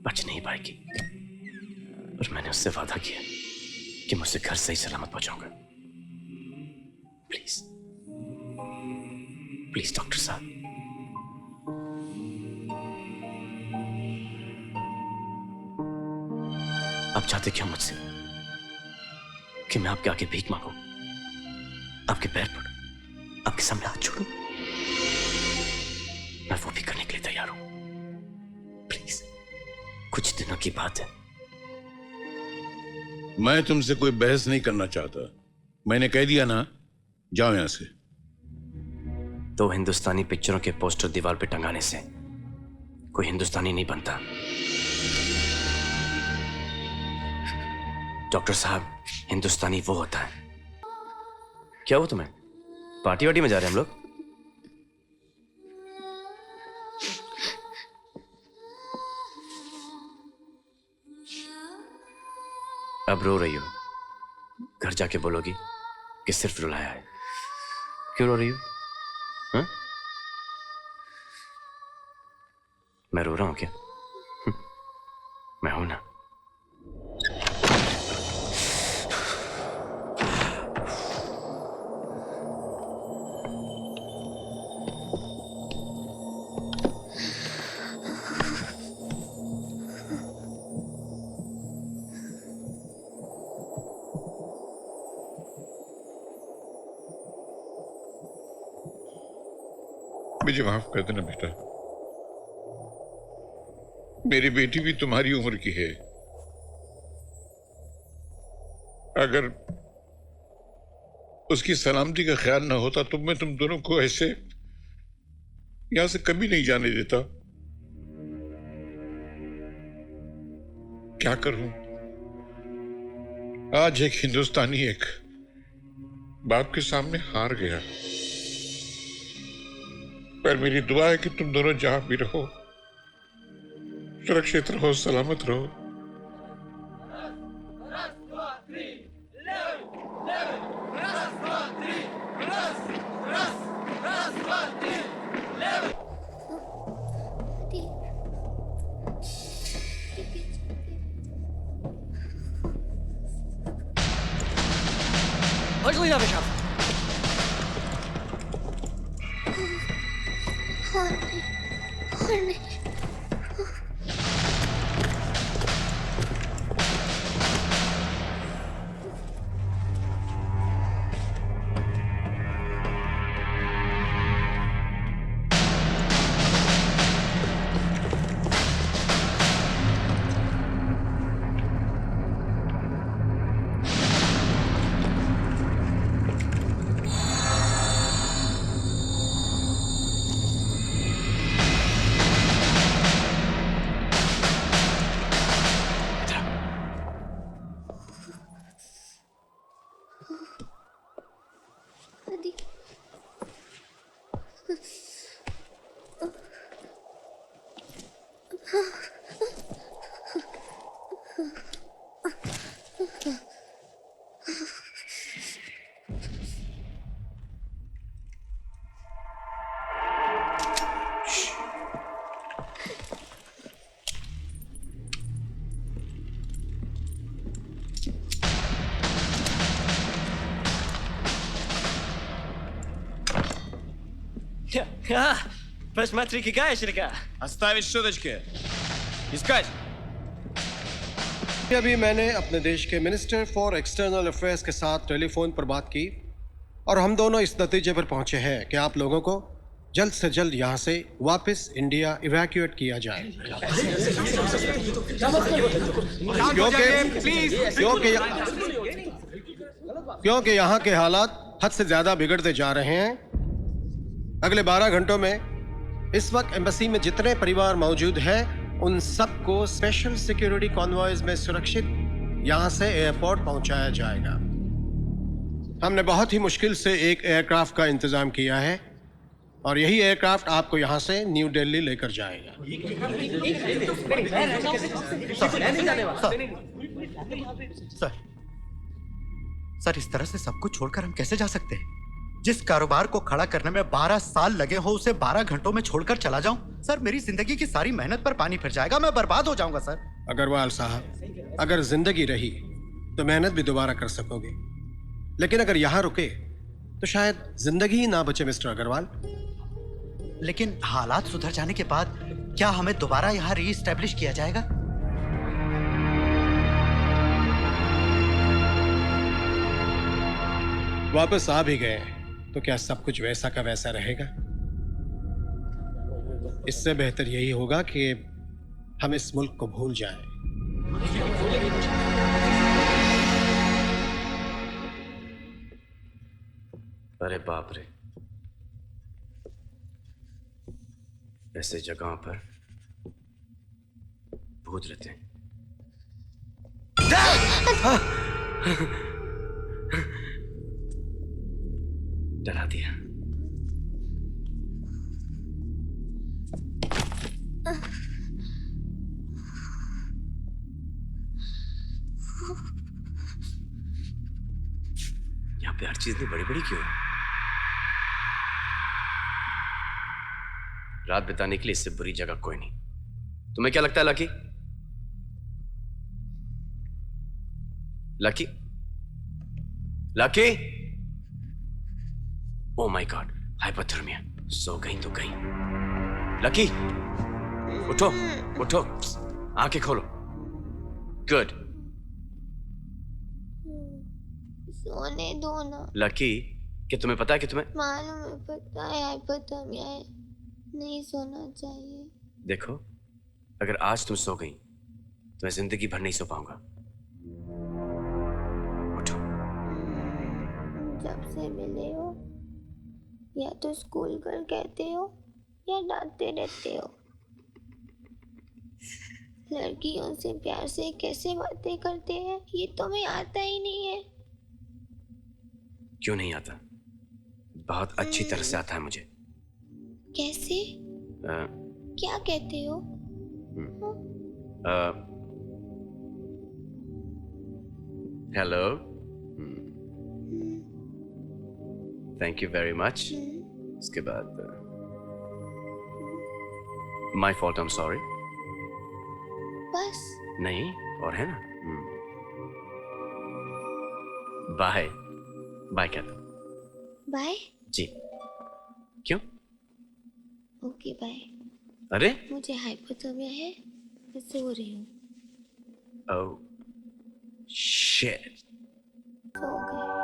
बच नहीं पाएगी। और मैंने उससे वादा किया कि मैं उसे घर सही सलामत पहुंचाऊंगा। प्लीज प्लीज डॉक्टर साहब। आप चाहते क्या मुझसे? कि मैं आपके आगे भीख मांगू, आपके पैर पड़ूं, आपके सामने हाथ छोड़ूं? मैं वो भी करने के लिए तैयार हूं। प्लीज, कुछ दिनों की बात है। मैं तुमसे कोई बहस नहीं करना चाहता। मैंने कह दिया ना, जाओ यहां से। तो हिंदुस्तानी पिक्चरों के पोस्टर दीवार पे टंगाने से कोई हिंदुस्तानी नहीं बनता। डॉक्टर साहब, हिंदुस्तानी वो होता है। क्या हो तुम्हें? पार्टी वार्टी में जा रहे हैं हम लोग? अब रो रही हो? घर जाके बोलोगी कि सिर्फ रुलाया है। क्यों रो रही हो? हाँ? मैं रो रहा हूं क्या? मैं हूं ना। मुझे माफ कर देना बेटा, मेरी बेटी भी तुम्हारी उम्र की है। अगर उसकी सलामती का ख्याल ना होता तो मैं तुम दोनों को ऐसे यहां से कभी नहीं जाने देता। क्या करूं, आज एक हिंदुस्तानी एक बाप के सामने हार गया। पर मेरी दुआ है कि तुम दोनों जहां भी रहो सुरक्षित रहो, सलामत रहो। Możliwe wyszaf. Посмотри, какая ширка. Оставить шуточки. Искать. अभी मैंने अपने देश के मिनिस्टर फॉर एक्सटर्नल अफेयर्स के साथ टेलीफोन पर बात की और हम दोनों इस नतीजे पर पहुंचे हैं कि आप लोगों को जल्द से जल्द यहां से वापस इंडिया इवैक्यूएट किया जाए। क्योंकि यहाँ के हालात हद से ज्यादा बिगड़ते जा रहे हैं। अगले 12 घंटों में इस वक्त एम्बेसी में जितने परिवार मौजूद हैं उन सबको स्पेशल सिक्योरिटी कॉन्वॉयज में सुरक्षित यहां से एयरपोर्ट पहुंचाया जाएगा। हमने बहुत ही मुश्किल से एक एयरक्राफ्ट का इंतजाम किया है और यही एयरक्राफ्ट आपको यहां से न्यू दिल्ली लेकर जाएगा। सर, इस तरह से सब कुछ छोड़कर हम कैसे जा सकते हैं? जिस कारोबार को खड़ा करने में 12 साल लगे हो उसे 12 घंटों में छोड़कर चला जाऊं? सर, मेरी जिंदगी की सारी मेहनत पर पानी फिर जाएगा, मैं बर्बाद हो जाऊंगा सर। अग्रवाल साहब, अगर जिंदगी रही तो मेहनत भी दोबारा कर सकोगे, लेकिन अगर यहां रुके तो शायद जिंदगी ही ना बचे मिस्टर अग्रवाल। लेकिन हालात सुधर जाने के बाद क्या हमें दोबारा यहाँ रीइस्टेब्लिश किया जाएगा? वापस आ भी गए तो क्या सब कुछ वैसा का वैसा रहेगा? इससे बेहतर यही होगा कि हम इस मुल्क को भूल जाएं। अरे बाप रे, ऐसे जगहों पर भूत रहते हैं। डरा दिया। यहाँ पे हर चीज इतनी बड़ी बड़ी क्यों है? रात बिताने के लिए इससे बुरी जगह कोई नहीं। तुम्हें क्या लगता है Lucky? Lucky? Lucky? Oh my God, hypothermia. सो गई तो गई। लकी, उठो उठो, आंखें खोलो। गुड। सोने दो ना। लकी, क्या तुम्हें पता है कि तुम्हें मालूम है, पता है हाइपोथर्मिया है, नहीं सोना चाहिए। देखो, अगर आज तुम सो गई तो मैं जिंदगी भर नहीं सो पाऊंगा। जब से मिले हो या तो स्कूल गर्ल कहते हो या डांटते रहते हो। लड़कियों से प्यार से कैसे बातें करते हैं ये तुम्हें आता ही नहीं है। क्यों नहीं आता? बहुत अच्छी तरह से आता है मुझे। कैसे? क्या कहते हो? Hello, thank you very much. उसके बाद my fault, I am sorry. बस? नहीं, और है ना। बाय बाय कहता हूं। बाय? जी। क्यों? Okay bye. अरे मुझे हाइपोथर्मिया है, मैं सो रही हूँ। Oh shit. सो गए।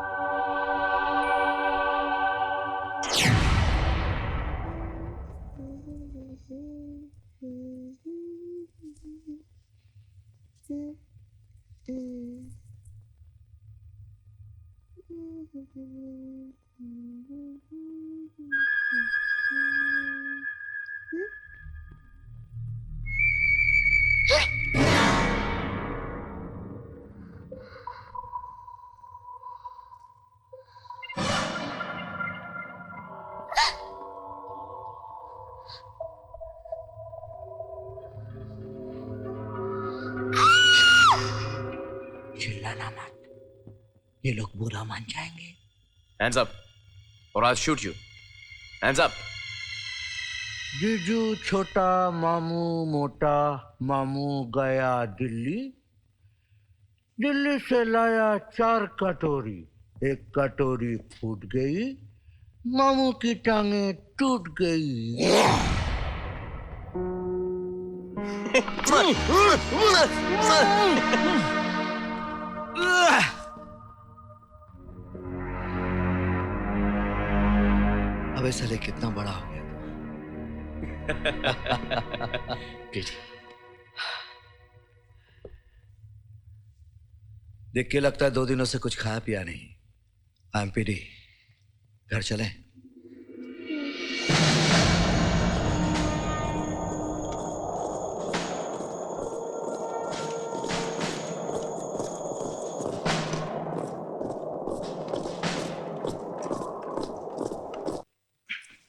चिल्लाना मत, ये लोग बुरा मान जाएंगे। Hands up, or I'll shoot you. Hands up. जीजू छोटा, मामू मोटा, मामू गया दिल्ली, दिल्ली से लाया 4 कटोरी, एक कटोरी फूट गई, मामू की टांगे टूट गई। अबे साले कितना बड़ा हो गया। देख के लगता है 2 दिनों से कुछ खाया पिया नहीं। आई एम पीडी, घर चलें?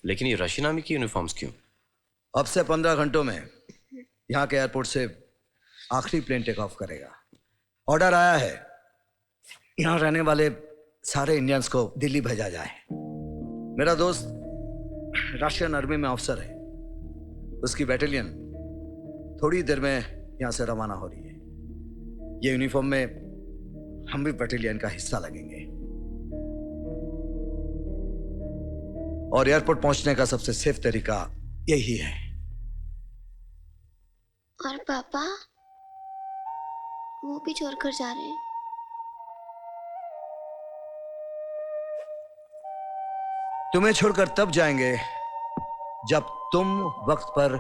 लेकिन ये रशियन आर्मी की यूनिफॉर्म्स क्यों? अब से 15 घंटों में यहाँ के एयरपोर्ट से आखिरी प्लेन टेक ऑफ करेगा। ऑर्डर आया है यहाँ रहने वाले सारे इंडियंस को दिल्ली भेजा जाए। मेरा दोस्त रशियन आर्मी में अफसर है, उसकी बैटालियन थोड़ी देर में यहाँ से रवाना हो रही है। ये यूनिफॉर्म में हम भी बैटालियन का हिस्सा लगेंगे और एयरपोर्ट पहुंचने का सबसे सेफ तरीका यही है। और पापा वो भी छोड़कर जा रहे हैं। तुम्हें छोड़कर तब जाएंगे जब तुम वक्त पर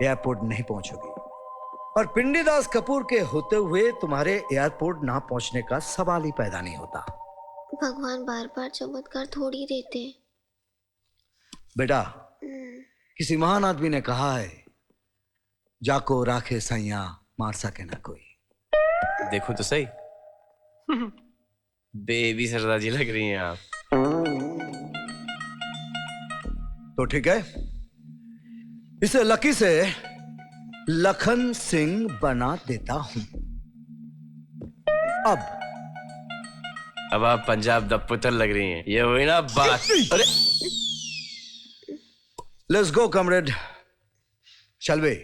एयरपोर्ट नहीं पहुंचोगी, और पिंडीदास कपूर के होते हुए तुम्हारे एयरपोर्ट ना पहुंचने का सवाल ही पैदा नहीं होता। भगवान बार बार चमत्कार थोड़ी देते। बेटा, किसी महान आदमी ने कहा है, जाको राखे सैया मार सके ना कोई। देखो तो सही, बेबी सरदार जी लग रही हैं आप। तो ठीक है, इसे लकी से लखन सिंह बना देता हूं। अब आप पंजाब द पुत्र लग रही हैं। ये हुई ना बात। अरे let's go comrade, shall we?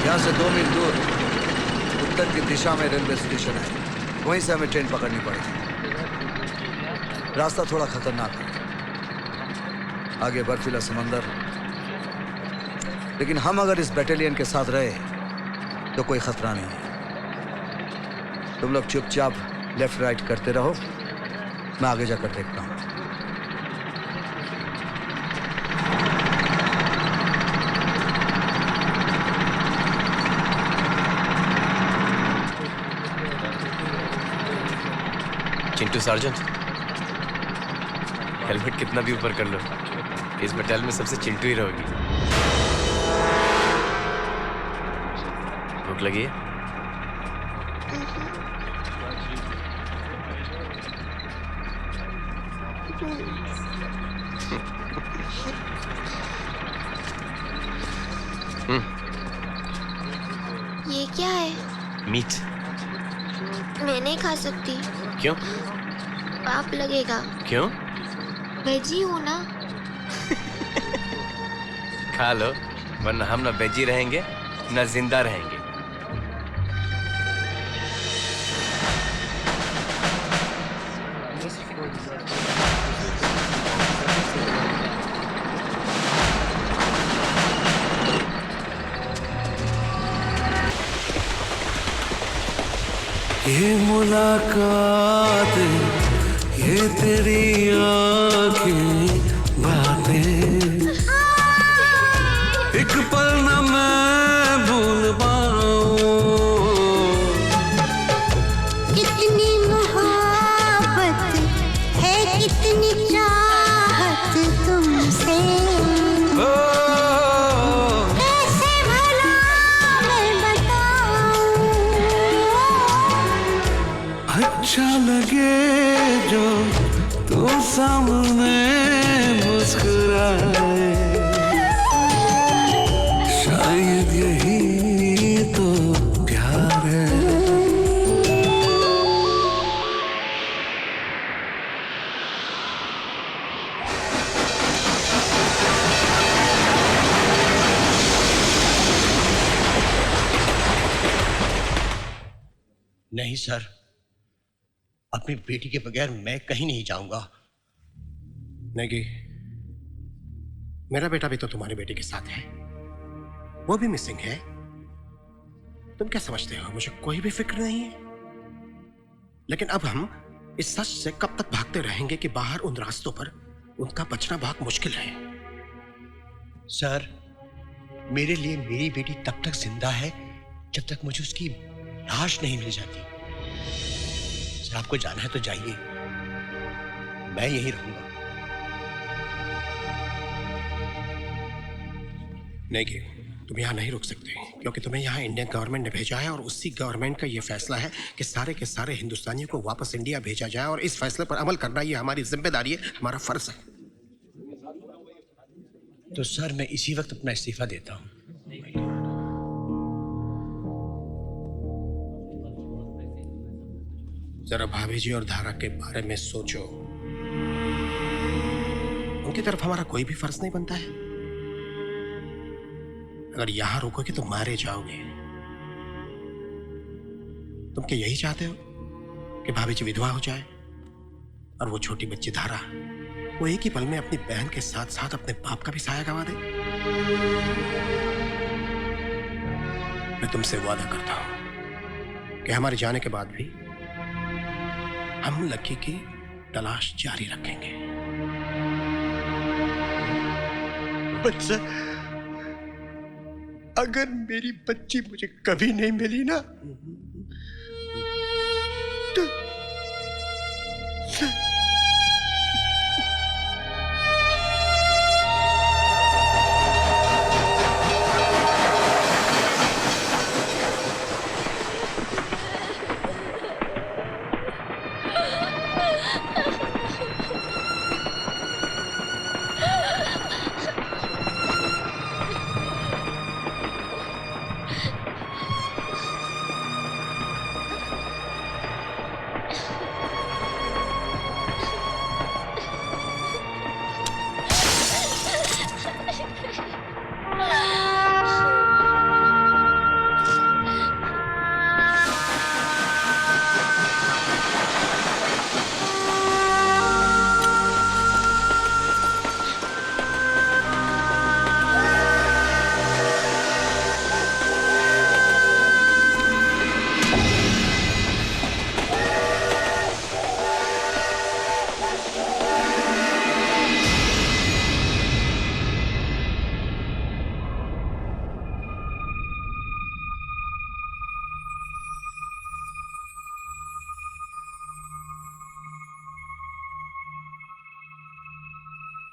यहां से 2 मील दूर उत्तर की दिशा में रेलवे स्टेशन है, वहीं से हमें ट्रेन पकड़नी पड़ेगी। रास्ता थोड़ा खतरनाक है, आगे बर्फीला समंदर, लेकिन हम अगर इस बटालियन के साथ रहे तो कोई खतरा नहीं है। तुम लोग चुपचाप लेफ्ट राइट करते रहो, मैं आगे जाकर देखता हूं। चिंटू सार्जेंट, हेलमेट कितना भी ऊपर कर लो, इस बटालियन में सबसे चिंटू ही रहोगी। भूख लगी है? ये क्या है? मीट। मैं नहीं खा सकती। क्यों? पाप लगेगा। क्यों? वेजी हूँ ना। खा लो, वरना हम ना वेजी रहेंगे ना जिंदा रहेंगे। ये मुलाकात, ये तेरी आँखें, बातें, एक पल न मैं भूल पाऊं। कितनी मोहब्बत है, कितनी चाहत तुमसे, कैसे भला मैं बताऊं। अच्छा लगे जो तू सामने मुस्कुराए, शायद यही तो प्यार है। नहीं सर, अपनी बेटी के बगैर मैं कहीं नहीं जाऊंगा। नेगी, मेरा बेटा भी तो तुम्हारी बेटी के साथ है, वो भी मिसिंग है। तुम क्या समझते हो मुझे कोई भी फिक्र नहीं है? लेकिन अब हम इस सच से कब तक भागते रहेंगे कि बाहर उन रास्तों पर उनका बचना बहुत मुश्किल है। सर, मेरे लिए मेरी बेटी तब तक जिंदा है जब तक मुझे उसकी लाश नहीं मिल जाती। सर, आपको जाना है तो जाइए, मैं यहीं रहूंगा। नहीं, तुम यहाँ नहीं रुक सकते, क्योंकि तुम्हें यहाँ इंडियन गवर्नमेंट ने भेजा है और उसी गवर्नमेंट का ये फैसला है कि सारे के सारे हिंदुस्तानियों को वापस इंडिया भेजा जाए, और इस फैसले पर अमल करना ये हमारी जिम्मेदारी है, हमारा फर्ज है। तो सर, मैं इसी वक्त अपना इस्तीफा देता हूँ। जरा भाभी जी और धारा के बारे में सोचो, उनकी तरफ हमारा कोई भी फर्ज नहीं बनता है। अगर यहां रुकोगे तो मारे जाओगे। तुम क्या यही चाहते हो कि भाभी जी विधवा हो जाए और वो छोटी बच्ची धारा वो एक ही पल में अपनी बहन के साथ साथ अपने बाप का भी साया गवा दे? मैं तुमसे वादा करता हूं कि हमारे जाने के बाद भी हम लकी की तलाश जारी रखेंगे। बच्चा, अगर मेरी बच्ची मुझे कभी नहीं मिली ना, तो